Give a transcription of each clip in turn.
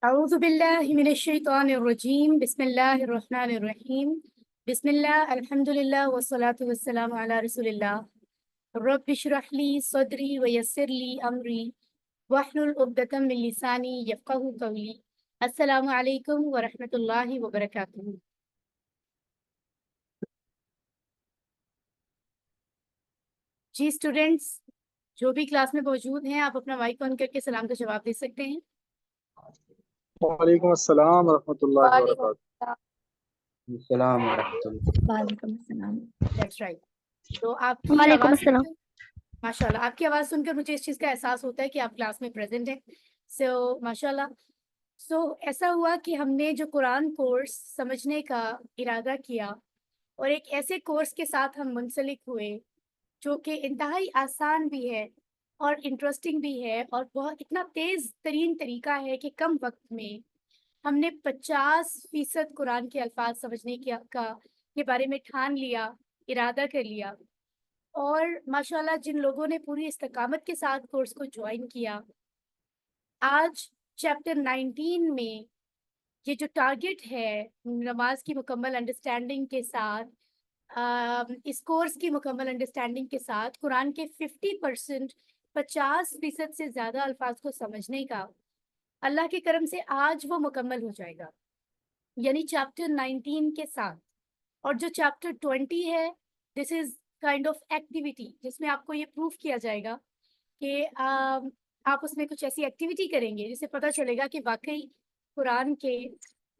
اعوذ باللہ من الشیطان الرجیم بسم اللہ الرحمن الرحیم بسم اللہ الحمد للہ والصلاة والسلام علی رسول اللہ رب اشرح لی صدری ویسر لی امری واحلل عقدۃ من لسانی یفقہوا قولی۔ السلام علیکم ورحمۃ اللہ وبرکاتہ۔ جی اسٹوڈینٹس جو بھی کلاس میں موجود ہیں آپ اپنا مائک آن کر کے سلام کا جواب دے سکتے ہیں۔ وعلیکم السلام ورحمۃ اللہ وبرکاتہ۔ السلام ورحمۃ اللہ۔ وعلیکم السلام۔ That's right. تو آپ کی وعلیکم آواز السلام۔ ماشاء اللہ آپ کی آواز سن کر مجھے اس چیز کا احساس ہوتا ہے کہ آپ کلاس میں پریزنٹ ہیں۔ ماشاء اللہ ایسا ہوا کہ ہم نے جو قرآن کورس سمجھنے کا ارادہ کیا اور ایک ایسے کورس کے ساتھ ہم منسلک ہوئے جو کہ انتہائی آسان بھی ہے اور انٹرسٹنگ بھی ہے اور بہت اتنا تیز ترین طریقہ ہے کہ کم وقت میں ہم نے 50% قرآن کے الفاظ سمجھنے کے بارے میں ٹھان لیا، ارادہ کر لیا۔ اور ماشاءاللہ جن لوگوں نے پوری استقامت کے ساتھ کورس کو جوائن کیا، آج چیپٹر 19 میں یہ جو ٹارگٹ ہے نماز کی مکمل انڈرسٹینڈنگ کے ساتھ، اس کورس کی مکمل انڈرسٹینڈنگ کے ساتھ قرآن کے 50% سے زیادہ الفاظ کو سمجھنے کا، اللہ کے کرم سے آج وہ مکمل ہو جائے گا، یعنی چیپٹر 19 کے ساتھ۔ اور جو چیپٹر 20 ہے، دس از کائنڈ آف ایکٹیویٹی جس میں آپ کو یہ پروف کیا جائے گا کہ آپ اس میں کچھ ایسی ایکٹیویٹی کریں گے جس سے پتہ چلے گا کہ واقعی قرآن کے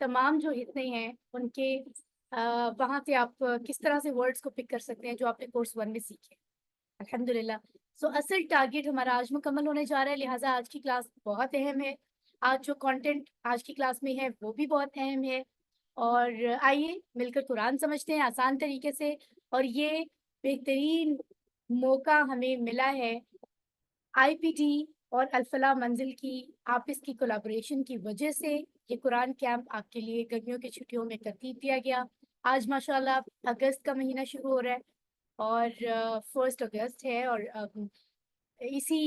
تمام جو حصے ہیں ان کے وہاں سے آپ کس طرح سے ورڈز کو پک کر سکتے ہیں جو آپ نے کورس 1 میں سیکھے الحمدللہ۔ اصل ٹارگٹ ہمارا آج مکمل ہونے جا رہا ہے، لہٰذا آج کی کلاس بہت اہم ہے۔ آج جو کانٹینٹ آج کی کلاس میں ہے وہ بھی بہت اہم ہے، اور آئیے مل کر قرآن سمجھتے ہیں آسان طریقے سے۔ اور یہ بہترین موقع ہمیں ملا ہے آئی پی ٹی اور الفلاح منزل کی آپس کی کولیبوریشن کی وجہ سے۔ یہ قرآن کیمپ آپ کے لیے گرمیوں کی چھٹیوں میں ترتیب دیا گیا۔ آج ماشاءاللہ اگست کا مہینہ شروع ہو رہا ہے اور 1 اگست ہے، اور اسی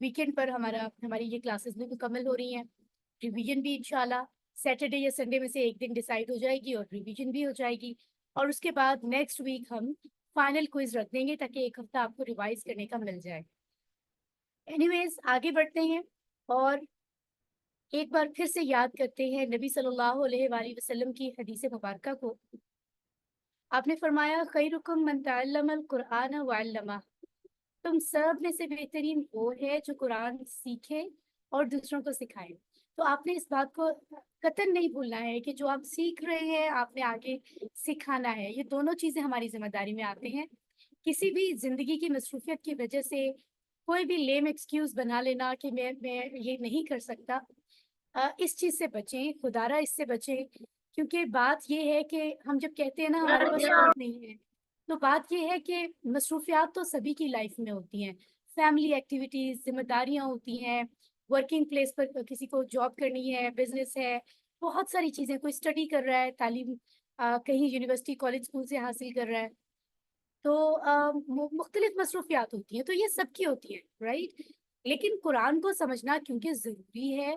ویکینڈ پر ہماری یہ کلاسز بھی مکمل ہو رہی ہیں۔ ریویژن بھی انشاءاللہ سیٹرڈے یا سنڈے میں سے ایک دن ڈیسائیڈ ہو جائے گی اور ریویژن بھی ہو جائے گی، اور اس کے بعد نیکسٹ ویک ہم فائنل کوئز رکھ دیں گے تاکہ ایک ہفتہ آپ کو ریوائز کرنے کا مل جائے۔ اینی ویز آگے بڑھتے ہیں اور ایک بار پھر سے یاد کرتے ہیں نبی صلی اللہ علیہ وآلہ وسلم کی حدیث مبارکہ کو۔ آپ نے فرمایا خیرکم من تعلم القرآن وعلمہ، تم سب میں سے بہترین وہ ہے جو قرآن سیکھے اور دوسروں کو سکھائے۔ تو آپ نے اس بات کو قطعاً نہیں بھولنا ہے کہ جو آپ سیکھ رہے ہیں آپ نے آگے سکھانا ہے۔ یہ دونوں چیزیں ہماری ذمہ داری میں آتے ہیں۔ کسی بھی زندگی کی مصروفیت کی وجہ سے کوئی بھی لیم ایکسکیوز بنا لینا کہ میں یہ نہیں کر سکتا، اس چیز سے بچیں، خدارہ اس سے بچیں، کیونکہ بات یہ ہے کہ ہم جب کہتے ہیں نا ہمارے پاس وقت نہیں ہے، تو بات یہ ہے کہ مصروفیات تو سبھی کی لائف میں ہوتی ہیں، فیملی ایکٹیویٹیز، ذمہ داریاں ہوتی ہیں، ورکنگ پلیس پر کسی کو جاب کرنی ہے، بزنس ہے، بہت ساری چیزیں، کوئی اسٹڈی کر رہا ہے، تعلیم کہیں یونیورسٹی کالج اسکول سے حاصل کر رہا ہے، تو مختلف مصروفیات ہوتی ہیں، تو یہ سب کی ہوتی ہے، رائٹ۔ لیکن قرآن کو سمجھنا کیونکہ ضروری ہے،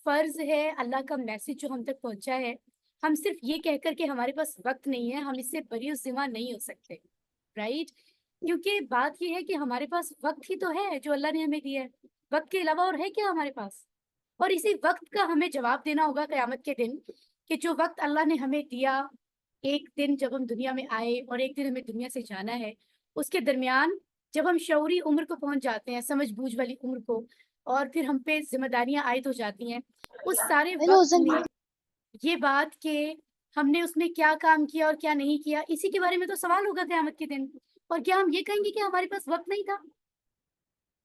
فرض ہے، اللہ کا میسج جو ہم تک پہنچا ہے، ہم صرف یہ کہہ کر کہ ہمارے پاس وقت نہیں ہے ہم اس سے بری ذمہ نہیں ہو سکتے، رائٹ۔ کیونکہ بات یہ ہے کہ ہمارے پاس وقت ہی تو ہے جو اللہ نے ہمیں دیا ہے، وقت کے علاوہ اور ہے کیا ہمارے پاس؟ اور اسی وقت کا ہمیں جواب دینا ہوگا قیامت کے دن کہ جو وقت اللہ نے ہمیں دیا، ایک دن جب ہم دنیا میں آئے اور ایک دن ہمیں دنیا سے جانا ہے، اس کے درمیان جب ہم شعوری عمر کو پہنچ جاتے ہیں، سمجھ بوجھ والی عمر کو، اور پھر ہم پہ ذمہ داریاں عائد ہو جاتی ہیں، اس سارے وقت میں یہ بات کہ ہم نے اس میں کیا کام کیا اور کیا نہیں کیا، اسی کے بارے میں تو سوال ہوگا قیامت کے دن۔ اور کیا ہم یہ کہیں گے کہ ہمارے پاس وقت نہیں تھا؟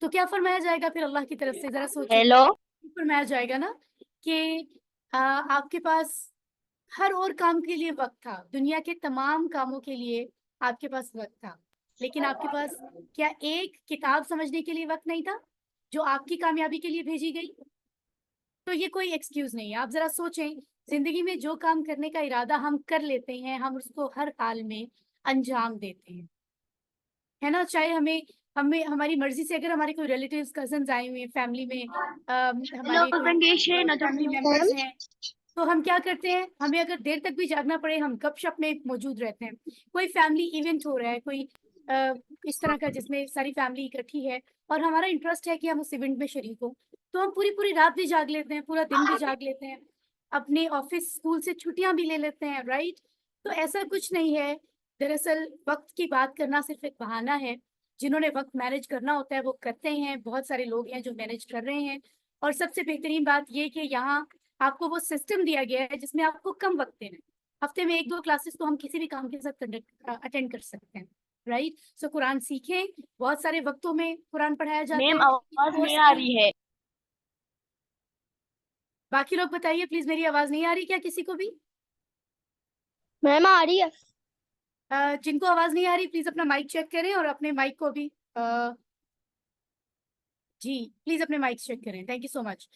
تو کیا فرمایا جائے گا پھر اللہ کی طرف سے؟ ذرا سوچیں، فرمایا جائے گا نا کہ آپ کے پاس ہر اور کام کے لیے وقت تھا، دنیا کے تمام کاموں کے لیے آپ کے پاس وقت تھا، لیکن آپ کے پاس کیا ایک کتاب سمجھنے کے لیے وقت نہیں تھا جو آپ کی کامیابی کے لیے بھیجی گئی؟ تو یہ کوئی ایکسکیوز نہیں ہے۔ آپ ذرا سوچیں، زندگی میں جو کام کرنے کا ارادہ ہم کر لیتے ہیں ہم اس کو ہر حال میں انجام دیتے ہیں، ہے نا؟ چاہے ہمیں ہمیں ہماری مرضی سے اگر ہمارے کوئی ریلیٹیوز کزنز آئے ہوئے ہیں فیملی میں ہمارے فیملی ممبرس ہیں تو ہم کیا کرتے ہیں ہمیں اگر دیر تک بھی جاگنا پڑے ہم گپ شپ میں موجود رہتے ہیں. کوئی فیملی ایونٹ ہو رہا ہے کوئی اس طرح کا جس میں ساری فیملی اکٹھی ہے اور ہمارا انٹرسٹ ہے کہ ہم اس ایونٹ میں شریک ہوں تو ہم پوری رات بھی جاگ لیتے ہیں پورا دن بھی جاگ لیتے ہیں اپنے آفس اسکول سے چھٹیاں بھی لے لیتے ہیں رائٹ. تو ایسا کچھ نہیں ہے. دراصل وقت کی بات کرنا صرف ایک بہانہ ہے. جنہوں نے وقت مینج کرنا ہوتا ہے وہ کرتے ہیں. بہت سارے لوگ ہیں جو مینج کر رہے ہیں اور سب سے بہترین بات یہ کہ یہاں آپ کو وہ سسٹم دیا گیا ہے جس میں آپ کو کم وقت دینا ہے. ہفتے میں 1-2 کلاسز تو ہم کسی بھی کام کے ساتھ اٹینڈ کر سکتے ہیں رائٹ. سو قرآن سیکھیں. بہت سارے وقتوں میں قرآن پڑھایا جاتا ہے. میم آواز نہیں آ رہی ہے. باقی لوگ بتائیے پلیز. میری آواز نہیں آ رہی کیا کسی کو بھی؟ میم آ رہی ہے. جن کو آواز نہیں آ رہی پلیز اپنا مائک چیک کریں اور اپنے مائک کو بھی جی پلیز اپنے مائک چیک کریں. تھینک یو سو مچ.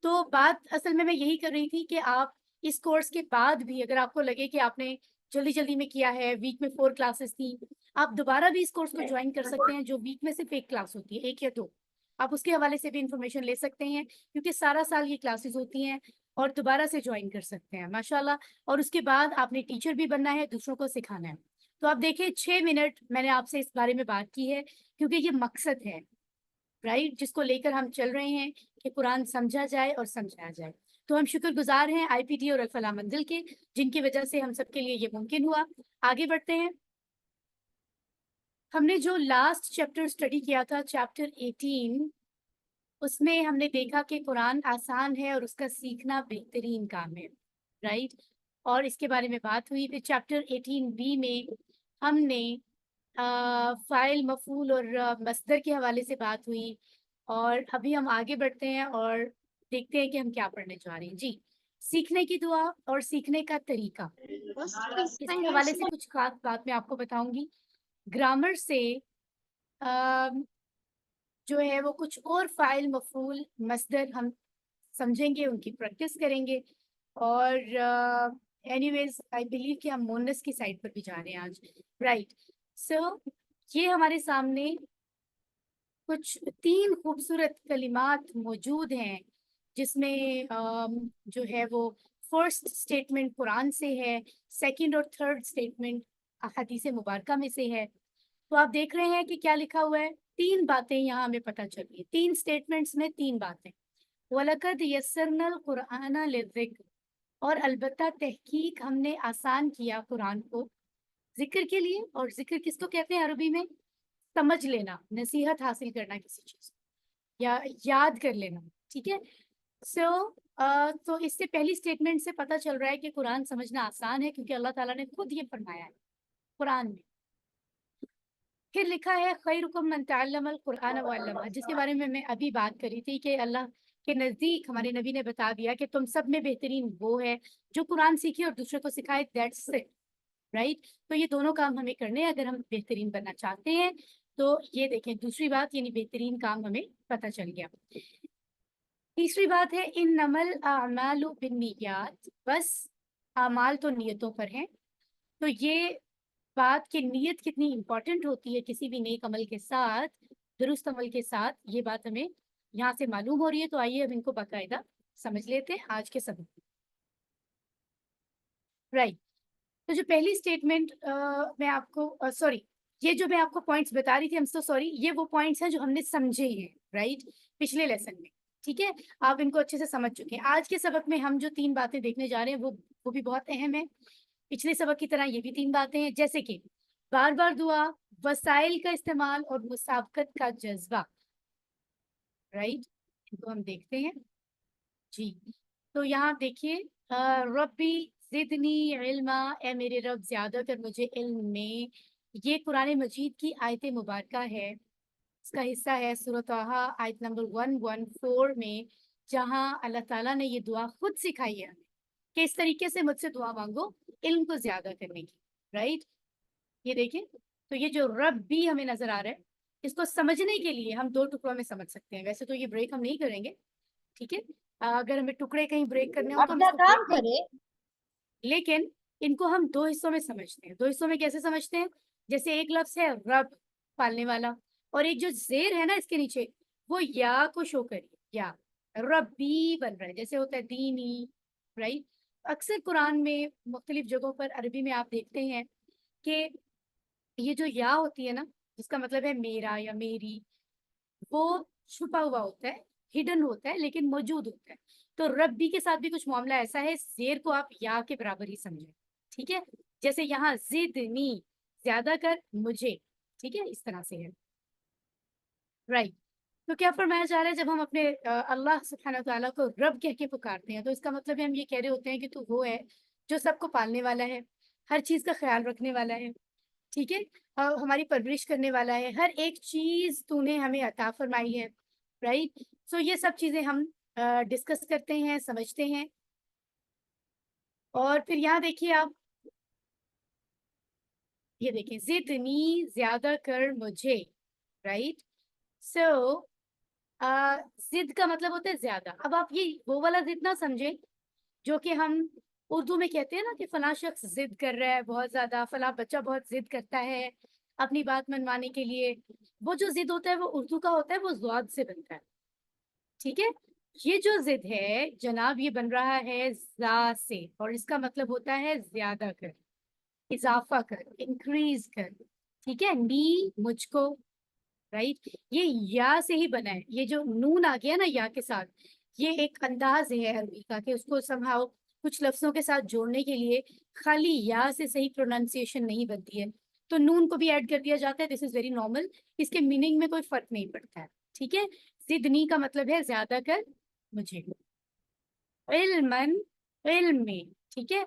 تو بات اصل میں یہی کر رہی تھی کہ آپ اس کورس کے بعد بھی اگر آپ کو لگے کہ آپ نے جلدی میں کیا ہے ویک میں 4 کلاسز تھی آپ دوبارہ بھی اس کورس کو جوائن کر سکتے ہیں جو ویک میں صرف 1 کلاس ہوتی ہے 1 یا 2. آپ اس کے حوالے سے بھی انفارمیشن لے سکتے ہیں کیونکہ سارا سال یہ کلاسز ہوتی ہیں اور دوبارہ سے جوائن کر سکتے ہیں ماشاءاللہ. اور اس کے بعد آپ نے ٹیچر بھی بننا ہے دوسروں کو سکھانا ہے. تو آپ دیکھیں 6 منٹ میں نے آپ سے اس بارے میں بات کی ہے کیونکہ یہ مقصد ہے رائٹ جس کو لے کر ہم چل رہے ہیں کہ قرآن سمجھا جائے اور سمجھایا جائے. تو ہم شکر گزار ہیں آئی پی ٹی اور الفلاح منزل کے جن کی وجہ سے ہم سب کے لیے یہ ممکن ہوا. آگے بڑھتے ہیں. ہم نے جو لاسٹ چیپٹر اسٹڈی کیا تھا چیپٹر 18 اس میں ہم نے دیکھا کہ قرآن آسان ہے اور اس کا سیکھنا بہترین کام ہے رائٹ. اور اس کے بارے میں بات ہوئی. پھر چیپٹر 18B میں ہم نے فاعل مفعول اور مصدر کے حوالے سے بات ہوئی اور ابھی ہم آگے بڑھتے ہیں اور دیکھتے ہیں کہ ہم کیا پڑھنے جا رہے ہیں. جی سیکھنے کی دعا اور سیکھنے کا طریقہ اس کے حوالے سے کچھ خاص بات میں آپ کو بتاؤں گی. گرامر سے جو ہے وہ کچھ اور فاعل مفعول مصدر ہم سمجھیں گے ان کی پریکٹس کریں گے اور اینی ویز آئی بلیو کہ ہم مونس کی سائڈ پر بھی جا رہے ہیں آج رائٹ. سو یہ ہمارے سامنے کچھ 3 خوبصورت کلمات موجود ہیں جس میں جو ہے وہ فرسٹ اسٹیٹمنٹ قرآن سے ہے سیکنڈ اور تھرڈ اسٹیٹمنٹ احادیث مبارکہ میں سے ہے. تو آپ دیکھ رہے ہیں کہ کیا لکھا ہوا ہے. 3 باتیں یہاں ہمیں پتہ چلی. 3 اسٹیٹمنٹس میں 3 باتیں. وَلَقَدْ يَسَّرْنَا الْقُرْآنَ لِلذِّكْرِ اور البتہ تحقیق ہم نے آسان کیا قرآن کو ذکر کے لیے. اور ذکر کس کو کہتے ہیں عربی میں؟ سمجھ لینا نصیحت حاصل کرنا کسی چیز یا یاد کر لینا ٹھیک ہے. تو اس سے پہلی اسٹیٹمنٹ سے پتہ چل رہا ہے کہ قرآن سمجھنا آسان ہے کیونکہ اللہ تعالیٰ نے خود یہ فرمایا ہے قرآن میں. پھر لکھا ہے خیرکم من تعلم القرآن وعلمہ جس کے بارے میں ابھی بات کری تھی کہ اللہ کے نزدیک ہمارے نبی نے بتا دیا کہ تم سب میں بہترین وہ ہے جو قرآن سیکھے اور دوسرے کو سکھائے. That's it right. تو یہ دونوں کام ہمیں کرنے ہیں اگر ہم بہترین بننا چاہتے ہیں. تو یہ دیکھیں دوسری بات یعنی بہترین کام ہمیں پتہ چل گیا. تیسری بات ہے انما الاعمال بالنیات بس اعمال تو نیتوں پر ہیں. تو یہ بات کہ نیت کتنی امپورٹنٹ ہوتی ہے کسی بھی نیک عمل کے ساتھ درست عمل کے ساتھ یہ بات ہمیں یہاں سے معلوم ہو رہی ہے. تو آئیے اب ان کو باقاعدہ سمجھ لیتے ہیں آج کے سبق رائٹ. تو جو پہلی اسٹیٹمنٹ میں آپ کو سوری یہ جو میں آپ کو پوائنٹس بتا رہی تھی سوری یہ وہ پوائنٹس ہیں جو ہم نے سمجھے ہیں رائٹ پچھلے لیسن میں ٹھیک ہے. آپ ان کو اچھے سے سمجھ چکے ہیں. آج کے سبق میں ہم جو 3 باتیں دیکھنے جا رہے ہیں وہ بھی بہت اہم ہے. پچھلے سبق کی طرح یہ بھی 3 باتیں ہیں جیسے کہ بار بار دعا وسائل کا استعمال اور مسابقت کا جذبہ رائٹ. ان کو ہم دیکھتے ہیں. جی تو یہاں دیکھیے ربی زدنی علما اے میرے رب زیادہ کر مجھے علم میں. یہ قرآن مجید کی آیت مبارکہ ہے. اس کا حصہ ہے سورۃ طٰہٰ آیت نمبر 114 میں جہاں اللہ تعالیٰ نے یہ دعا خود سکھائی ہے کہ اس طریقے سے مجھ سے دعا مانگو علم کو زیادہ کرنے کی رائٹ. یہ دیکھیں تو یہ جو رب بھی ہمیں نظر آ رہا ہے اس کو سمجھنے کے لیے ہم 2 ٹکڑوں میں سمجھ سکتے ہیں. ویسے تو یہ بریک ہم نہیں کریں گے ٹھیک ہے. اگر ہمیں ٹکڑے کہیں بریک کرنے ہو تو ہم اس کو کام break کرے. لیکن ان کو ہم 2 حصوں میں سمجھتے ہیں. 2 حصوں میں کیسے سمجھتے ہیں؟ جیسے ایک لفظ ہے رب پالنے والا اور ایک جو زیر ہے نا اس کے نیچے وہ یا کو شو کریے, یا ربی بن رہا ہے جیسے ہوتا ہے دینی, رائٹ. اکثر قرآن میں مختلف جگہوں پر عربی میں آپ دیکھتے ہیں کہ یہ جو یا ہوتی ہے نا, جس کا مطلب ہے میرا یا میری, وہ چھپا ہوا ہوتا ہے, ہڈن ہوتا ہے, لیکن موجود ہوتا ہے. تو ربی کے ساتھ بھی کچھ معاملہ ایسا ہے, زیر کو آپ یا کے برابر ہی سمجھیں, ٹھیک ہے. جیسے یہاں زدنی, زیادہ کر مجھے, ٹھیک ہے, اس طرح سے ہے, رائٹ. تو کیا فرمایا جا رہا ہے, جب ہم اپنے اللہ سبحانہ تعالیٰ کو رب کہہ کے پکارتے ہیں تو اس کا مطلب ہے ہم یہ کہہ رہے ہوتے ہیں کہ تو وہ ہے جو سب کو پالنے والا ہے, ہر چیز کا خیال رکھنے والا ہے, ٹھیک ہے, ہماری پرورش کرنے والا ہے, ہر ایک چیز تو نے ہمیں عطا فرمائی ہے, رائٹ. سو یہ سب چیزیں ہم ڈسکس کرتے ہیں, سمجھتے ہیں. اور پھر یہاں دیکھیے آپ, یہ دیکھیں زدنی, زیادہ کر مجھے, رائٹ. سو ضد کا مطلب ہوتا ہے زیادہ. اب آپ یہ وہ والا ضد نہ سمجھیں جو کہ ہم اردو میں کہتے ہیں نا کہ فلاں شخص ضد کر رہا ہے بہت زیادہ, فلاں بچہ بہت ضد کرتا ہے اپنی بات منوانے کے لیے. وہ جو ضد ہوتا ہے وہ اردو کا ہوتا ہے, وہ ضاد سے بنتا ہے, ٹھیک ہے. یہ جو ضد ہے جناب یہ بن رہا ہے زا سے, اور اس کا مطلب ہوتا ہے زیادہ کر, اضافہ کر, انکریز کر, ٹھیک ہے. نی مجھ کو, رائٹ. یہ یا سے ہی بنا ہے, یہ جو نون آ گیا نا یا کے ساتھ, یہ ایک انداز ہے عربی کا کہ اس کو سمہاؤ کچھ لفظوں کے ساتھ جوڑنے کے لیے خالی یا سے صحیح پروننسیشن نہیں بنتی ہے, تو نون کو بھی ایڈ کر دیا جاتا ہے. دس از ویری نارمل, اس کے میننگ میں کوئی فرق نہیں پڑتا ہے, ٹھیک ہے. زدنی کا مطلب ہے زیادہ کر مجھے, علمن, علم میں, ٹھیک ہے.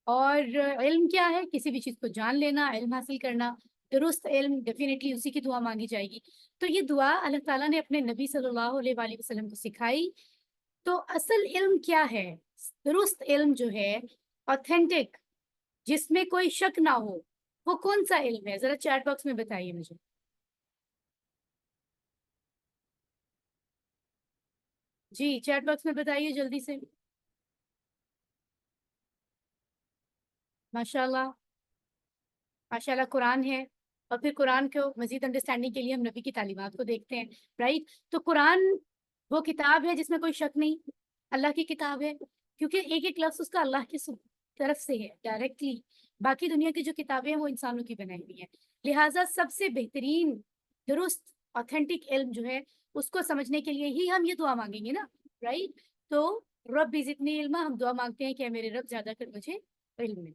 اور علم کیا ہے, کسی بھی چیز کو جان لینا, علم حاصل کرنا, درست علم, ڈیفینیٹلی اسی کی دعا مانگی جائے گی. تو یہ دعا اللہ تعالیٰ نے اپنے نبی صلی اللہ علیہ وآلہ وسلم کو سکھائی. تو اصل علم کیا ہے, درست علم جو ہے, اوتھینٹک, جس میں کوئی شک نہ ہو, وہ کون سا علم ہے؟ ذرا چیٹ باکس میں بتائیے مجھے. جی چیٹ باکس میں بتائیے جلدی سے. ماشاء اللہ, ماشاء اللہ قرآن ہے. اور پھر قرآن کو مزید انڈرسٹینڈنگ کے لیے ہم نبی کی تعلیمات کو دیکھتے ہیں, رائٹ. تو قرآن وہ کتاب ہے جس میں کوئی شک نہیں, اللہ کی کتاب ہے, کیونکہ ایک ایک لفظ اس کا اللہ کی طرف سے ہے ڈائریکٹلی. باقی دنیا کی جو کتابیں ہیں وہ انسانوں کی بنائی ہوئی ہیں. لہٰذا سب سے بہترین درست اوتھینٹک علم جو ہے اس کو سمجھنے کے لیے ہی ہم یہ دعا مانگیں گے نا, رائٹ. تو رب زدنی علما, ہم دعا مانگتے ہیں کہ اے میرے رب زیادہ کر مجھے علم میں.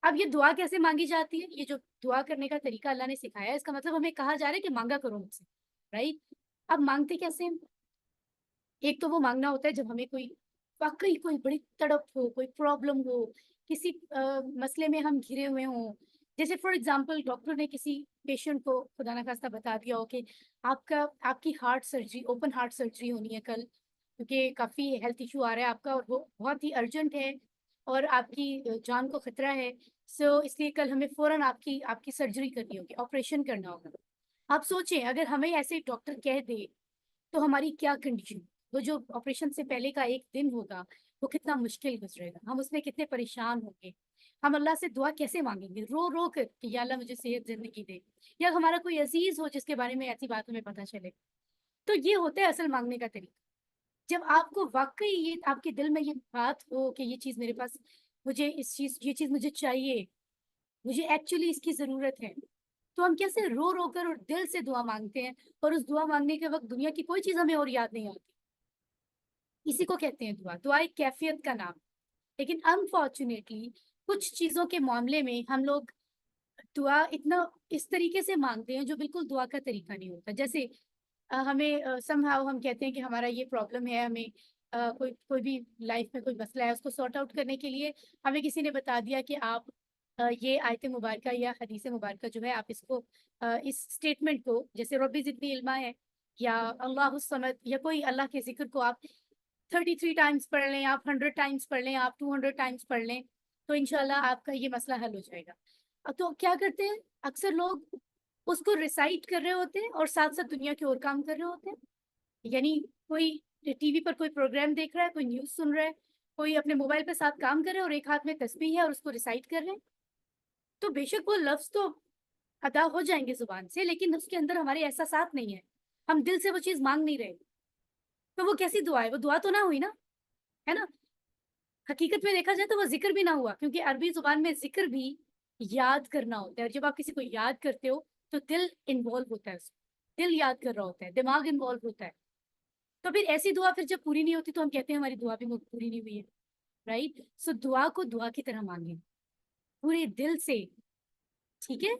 اب یہ دعا کیسے مانگی جاتی ہے, یہ جو دعا کرنے کا طریقہ اللہ نے سکھایا ہے, اس کا مطلب ہمیں کہا جا رہا ہے کہ مانگا کرو مجھ سے, رائٹ. اب مانگتے کیسے ہیں؟ ایک تو وہ مانگنا ہوتا ہے جب ہمیں کوئی واقعی کوئی بڑی تڑپ ہو, کوئی پرابلم ہو, کسی مسئلے میں ہم گھرے ہوئے ہوں. جیسے فار ایگزامپل ڈاکٹر نے کسی پیشنٹ کو خدا نخواستہ بتا دیا ہو کہ آپ کی heart surgery, open heart surgery ہونی ہے کل, کیونکہ کافی ہیلتھ ایشو آ رہا ہے آپ کا اور وہ بہت ہی ارجنٹ ہے اور آپ کی جان کو خطرہ ہے. سو اس لیے کل ہمیں فوراً آپ کی سرجری کرنی ہوگی, آپریشن کرنا ہوگا. آپ سوچیں اگر ہمیں ایسے ڈاکٹر کہہ دے تو ہماری کیا کنڈیشن, وہ جو آپریشن سے پہلے کا ایک دن ہوگا وہ کتنا مشکل گزرے گا, ہم اس میں کتنے پریشان ہوں گے, ہم اللہ سے دعا کیسے مانگیں گے رو رو کر کہ یا اللہ مجھے صحت زندگی دے, یا ہمارا کوئی عزیز ہو جس کے بارے میں ایسی بات ہمیں پتہ چلے. تو یہ ہوتا ہے اصل مانگنے کا طریقہ. جب آپ کو واقعی یہ آپ کے دل میں یہ بات ہو کہ یہ چیز میرے پاس, یہ چیز مجھے چاہیے, مجھے ایکچولی اس کی ضرورت ہے, تو ہم کیسے رو رو کر اور دل سے دعا مانگتے ہیں, اور اس دعا مانگنے کے وقت دنیا کی کوئی چیز ہمیں اور یاد نہیں آتی. اسی کو کہتے ہیں دعا. دعا ایک کیفیت کا نام. لیکن انفارچونیٹلی کچھ چیزوں کے معاملے میں ہم لوگ دعا اتنا اس طریقے سے مانگتے ہیں جو بالکل دعا کا طریقہ نہیں ہوتا. جیسے ہمیں سمہاؤ ہم کہتے ہیں کہ ہمارا یہ پرابلم ہے, ہمیں کوئی بھی لائف میں کوئی مسئلہ ہے, اس کو سارٹ آؤٹ کرنے کے لیے ہمیں کسی نے بتا دیا کہ آپ یہ آیت مبارکہ یا حدیث مبارکہ جو ہے آپ اس کو اس اسٹیٹمنٹ کو, جیسے ربی زدنی علما ہے یا اللہ الصمد یا کوئی اللہ کے ذکر کو آپ 33 ٹائمز پڑھ لیں, آپ 100 ٹائمز پڑھ لیں, آپ 200 ٹائمز پڑھ لیں, تو انشاءاللہ آپ کا یہ مسئلہ حل ہو جائے گا. تو کیا کرتے ہیں اکثر لوگ اس کو ریسائٹ کر رہے ہوتے ہیں اور ساتھ ساتھ دنیا کے اور کام کر رہے ہوتے ہیں. یعنی کوئی ٹی وی پر کوئی پروگرام دیکھ رہا ہے, کوئی نیوز سن رہا ہے, کوئی اپنے موبائل پہ ساتھ کام کر رہے ہیں اور ایک ہاتھ میں تسبیح ہے اور اس کو ریسائٹ کر رہے ہیں. تو بے شک وہ لفظ تو ادا ہو جائیں گے زبان سے، لیکن اس کے اندر ہمارے احساسات نہیں ہیں، ہم دل سے وہ چیز مانگ نہیں رہے، تو وہ کیسی دعا ہے؟ وہ دعا تو نہ ہوئی نا، ہے نا؟ حقیقت میں دیکھا جائے تو وہ ذکر بھی نہ ہوا، کیونکہ عربی زبان میں ذکر بھی یاد کرنا ہوتا ہے، اور جب آپ کسی کو یاد کرتے ہو تو دل انوالو ہوتا ہے، اس میں دل یاد کر رہا ہوتا ہے، دماغ انوالو ہوتا ہے، تو پھر ایسی دعا پھر جب پوری نہیں ہوتی تو ہم کہتے ہیں ہماری دعا بھی پوری نہیں ہوئی ہے، رائٹ؟ سو دعا کو دعا کی طرح مانگیں پورے دل سے، ٹھیک ہے،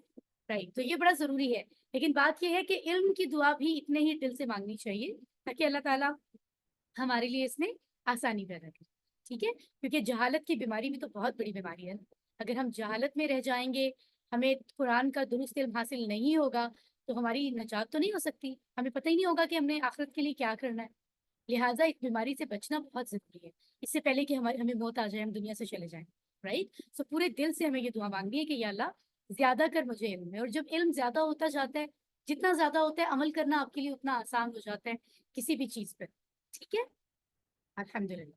رائٹ؟ تو یہ بڑا ضروری ہے، لیکن بات یہ ہے کہ علم کی دعا بھی اتنے ہی دل سے مانگنی چاہیے تاکہ اللہ تعالیٰ ہمارے لیے اس میں آسانی پیدا کرے، ٹھیک ہے؟ کیونکہ جہالت کی بیماری بھی تو بہت بڑی بیماری ہے، اگر ہم جہالت میں رہ جائیں گے، ہمیں قرآن کا درست علم حاصل نہیں ہوگا تو ہماری نجات تو نہیں ہو سکتی، ہمیں پتہ ہی نہیں ہوگا کہ ہم نے آخرت کے لیے کیا کرنا ہے، لہٰذا اس بیماری سے بچنا بہت ضروری ہے، اس سے پہلے کہ ہمیں موت آ جائے، ہم دنیا سے چلے جائیں، رائٹ؟ سو پورے دل سے ہمیں یہ دعا مانگنی ہے کہ یا اللہ زیادہ کر مجھے علم ہے، اور جب علم زیادہ ہوتا جاتا ہے، جتنا زیادہ ہوتا ہے عمل کرنا آپ کے لیے اتنا آسان ہو جاتا ہے کسی بھی چیز پر، ٹھیک ہے؟ الحمدللہ۔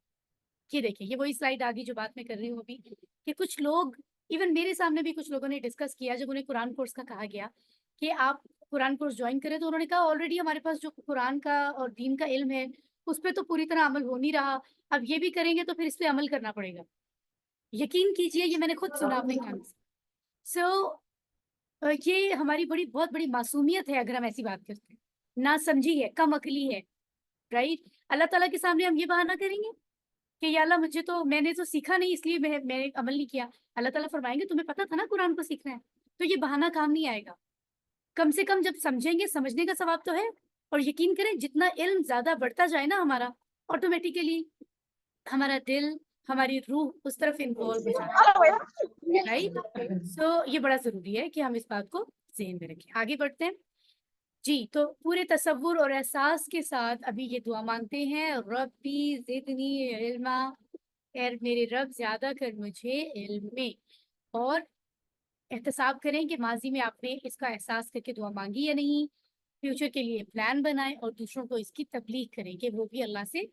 یہ دیکھیں، یہ وہی سلائیڈ آگی جو بات میں کر رہی ہوں ابھی، کہ کچھ لوگ، ایون میرے سامنے بھی کچھ لوگوں نے ڈسکس کیا جب انہیں قرآن کورس کا کہا گیا کہ آپ قرآن کورس جوائن کریں، تو انہوں نے کہا آلریڈی ہمارے پاس جو قرآن کا اور دین کا علم ہے اس پہ تو پوری طرح عمل ہو نہیں رہا، اب یہ بھی کریں گے تو پھر اس پہ عمل کرنا پڑے گا۔ یقین کیجئے یہ میں نے خود سنا اپنے کان سے۔ سو یہ ہماری بہت بڑی معصومیت ہے اگر ہم ایسی بات کرتے ہیں، نہ سمجھی ہے، کم عقلی ہے، رائٹ؟ اللہ تعالیٰ کے سامنے ہم یہ بہانہ کریں گے کہ یا اللہ مجھے تو، میں نے تو سیکھا نہیں اس لیے میں نے عمل نہیں کیا، اللہ تعالیٰ فرمائیں گے تمہیں پتا تھا نا قرآن کو سیکھنا ہے، تو یہ بہانہ کام نہیں آئے گا، کم سے کم جب سمجھیں گے، سمجھنے کا ثواب تو ہے، اور یقین کریں جتنا علم زیادہ بڑھتا جائے نا ہمارا، آٹومیٹیکلی ہمارا دل، ہماری روح اس طرف انوالو ہو جاتی ہے، رائٹ؟ سو یہ بڑا ضروری ہے کہ ہم اس بات کو ذہن میں رکھیں۔ آگے بڑھتے ہیں جی، تو پورے تصور اور احساس کے ساتھ ابھی یہ دعا مانگتے ہیں، ربی زدنی علما، اے میرے رب زیادہ کر مجھے علم میں، اور احتساب کریں کہ ماضی میں آپ نے اس کا احساس کر کے دعا مانگی یا نہیں، فیوچر کے لیے پلان بنائیں اور دوسروں کو اس کی تبلیغ کریں کہ وہ بھی اللہ سے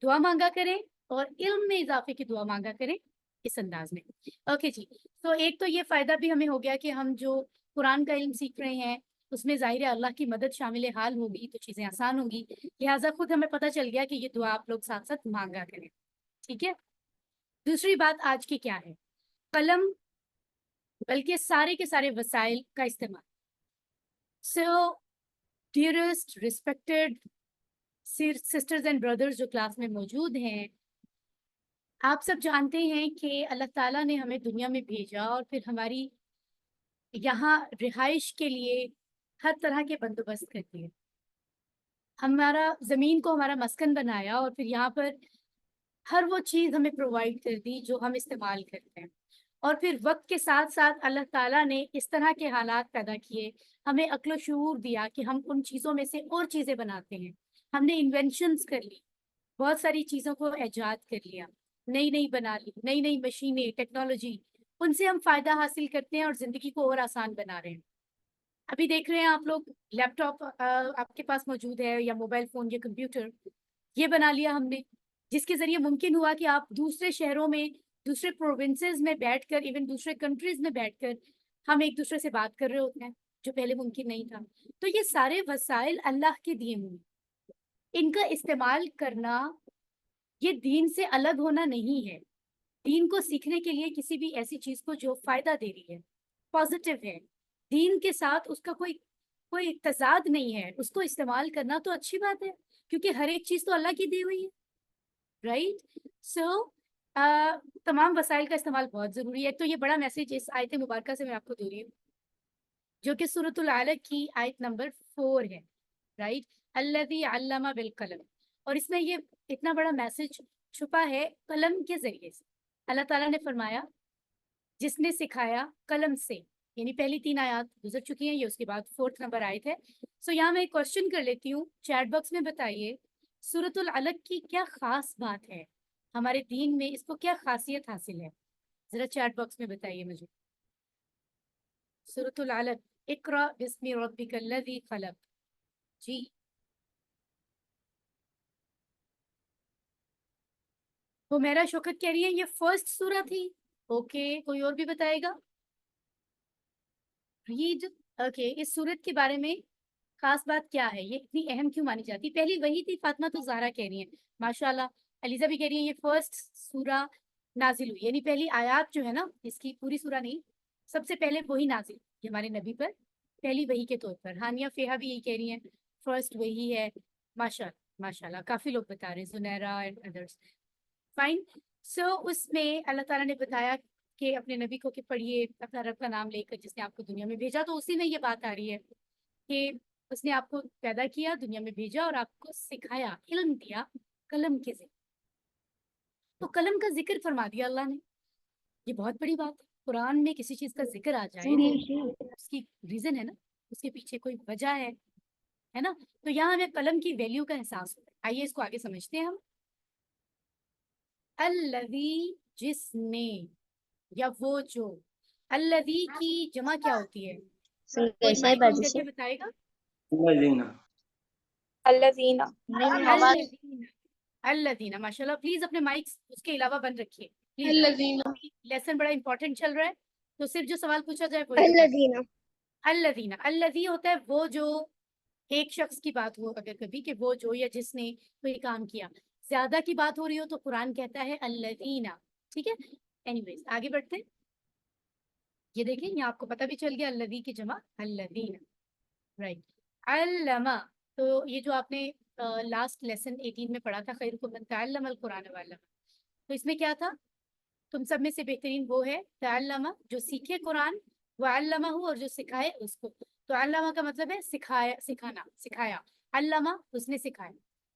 دعا مانگا کریں اور علم میں اضافے کی دعا مانگا کریں اس انداز میں۔ اوکے جی، تو ایک تو یہ فائدہ بھی ہمیں ہو گیا کہ ہم جو قرآن کا علم سیکھ رہے ہیں اس میں ظاہر ہے اللہ کی مدد شامل حال ہوگی تو چیزیں آسان ہوگی، لہٰذا خود ہمیں پتہ چل گیا کہ یہ دعا آپ لوگ ساتھ ساتھ مانگا کریں، ٹھیک ہے؟ دوسری بات آج کی کیا ہے؟ قلم بلکہ سارے کے سارے وسائل کا استعمال۔ So dearest respected sisters and brothers جو کلاس میں موجود ہیں، آپ سب جانتے ہیں کہ اللہ تعالیٰ نے ہمیں دنیا میں بھیجا اور پھر ہماری یہاں رہائش کے لیے ہر طرح کے بندوبست کر دیے، ہمارا زمین کو ہمارا مسکن بنایا اور پھر یہاں پر ہر وہ چیز ہمیں پرووائڈ کر دی جو ہم استعمال کرتے ہیں، اور پھر وقت کے ساتھ ساتھ اللہ تعالیٰ نے اس طرح کے حالات پیدا کیے، ہمیں عقل و شعور دیا کہ ہم ان چیزوں میں سے اور چیزیں بناتے ہیں، ہم نے انوینشنز کر لی، بہت ساری چیزوں کو ایجاد کر لیا، نئی بنا لی، نئی مشینیں، ٹیکنالوجی، ان سے ہم فائدہ حاصل کرتے ہیں اور زندگی کو اور آسان بنا رہے ہیں۔ ابھی دیکھ رہے ہیں آپ لوگ لیپ ٹاپ آپ کے پاس موجود ہے، یا موبائل فون یا کمپیوٹر، یہ بنا لیا ہم نے، جس کے ذریعے ممکن ہوا کہ آپ دوسرے شہروں میں، دوسرے پروونسز میں بیٹھ کر، ایون دوسرے کنٹریز میں بیٹھ کر ہم ایک دوسرے سے بات کر رہے ہوتے ہیں، جو پہلے ممکن نہیں تھا۔ تو یہ سارے وسائل اللہ کے دیے ہوئے، ان کا استعمال کرنا یہ دین سے الگ ہونا نہیں ہے، دین کو سیکھنے کے لیے کسی بھی ایسی چیز کو جو فائدہ دے رہی ہے، پازیٹیو ہے، دین کے ساتھ اس کا کوئی تضاد نہیں ہے، اس کو استعمال کرنا تو اچھی بات ہے، کیونکہ ہر ایک چیز تو اللہ کی دی ہوئی ہے، رائٹ؟ سو تمام وسائل کا استعمال بہت ضروری ہے۔ تو یہ بڑا میسج اس آیت مبارکہ سے میں آپ کو دے رہی ہوں، جو کہ سورۃ العلق کی آیت نمبر 4 ہے، رائٹ؟ الذی علم بالقلم، اور اس میں یہ اتنا بڑا میسج چھپا ہے قلم کے ذریعے سے۔ اللہ تعالیٰ نے فرمایا جس نے سکھایا قلم سے، یعنی پہلی 3 آیات گزر چکی ہیں، یہ اس کے بعد 4 نمبر آیت ہے۔ سو یہاں میں ایک کوشچن کر لیتی ہوں، چیٹ باکس میں بتائیے سورۃ العلق کی کیا خاص بات ہے ہمارے دین میں، اس کو کیا خاصیت حاصل ہے؟ ذرا چیٹ باکس میں بتائیے مجھے۔ سورۃ العلق، اقرأ بسم ربک الذی خلق، جی وہ میرا شوکت کہہ رہی ہے یہ فرسٹ سورہ تھی، اوکے، کوئی اور بھی بتائے گا؟ ریڈ. اوکے, اس سورت کے بارے میں خاص بات کیا ہے, یہ اتنی اہم کیوں مانی جاتی ہے؟ پہلی وہی تھی, فاطمہ تو زہرا کہہ رہی ہیں, ماشاءاللہ. علیزہ بھی کہہ رہی ہیں یہ فرسٹ سورہ نازل ہوئی, یعنی پہلی آیات جو ہے نا, اس کی پوری سورہ نہیں, سب سے پہلے وہی نازل ہوئی ہمارے نبی پر, پہلی وہی کے طور پر. ہانیہ فیہا بھی یہی کہہ رہی ہیں فرسٹ وہی ہے. ماشاءاللہ ماشاءاللہ, کافی لوگ بتا رہے ہیں, زنیرا اینڈ ادرس. فائن. سو اس میں اللہ تعالیٰ نے بتایا کہ اپنے نبی کو کہ پڑھیے اپنا رب کا نام لے کر جس نے آپ کو دنیا میں بھیجا. تو اسی میں یہ بات آ رہی ہے کہ اس نے آپ کو پیدا کیا, دنیا میں بھیجا اور آپ کو سکھایا, علم دیا قلم کے ذریعے. تو قلم کا ذکر فرما دیا اللہ نے, یہ بہت بڑی بات ہے. قرآن میں کسی چیز کا ذکر آ جائے تو اس کی ریزن ہے نا, اس کے پیچھے کوئی وجہ ہے نا. تو یہاں ہمیں قلم کی ویلیو کا احساس ہوتا ہے. آئیے اس کو آگے سمجھتے ہیں ہم. الذی, جس نے, یا وہ جو. الذی کی جمع کیا ہوتی ہے؟ کوئی مائک آن کر کے بتائے گا. الذین. الذین. الذین, ماشاءاللہ. پلیز اپنے مائکس اس کے علاوہ بند رکھیے پلیز. الذین. لیسن بڑا امپورٹنٹ چل رہا ہے, تو صرف جو سوال پوچھا جائے وہ. الذین. الذین, الذی ہوتا ہے وہ جو, ایک شخص کی بات ہو اگر کبھی کہ وہ جو یا جس نے کوئی کام کیا. زیادہ کی بات ہو رہی ہو تو قرآن کہتا ہے الذین. ٹھیک ہے, اینی ویز آگے بڑھتے ہیں. یہ دیکھیں یہاں آپ کو پتہ بھی چل گیا الذی کی جمع الذین, رائٹ. علما, تو یہ جو آپ نے لاسٹ لیسن 18 میں پڑھا تھا, خیرکم من تعلم القرآن وعلمہ, تو اس میں کیا تھا؟ تم سب میں سے بہترین وہ ہے تعلمہ, جو سیکھے قرآن, وعلمہ, اور جو سکھائے اس کو. تو علمہ کا مطلب ہے سکھایا, سکھانا, سکھایا. علمہ, اس نے سکھایا.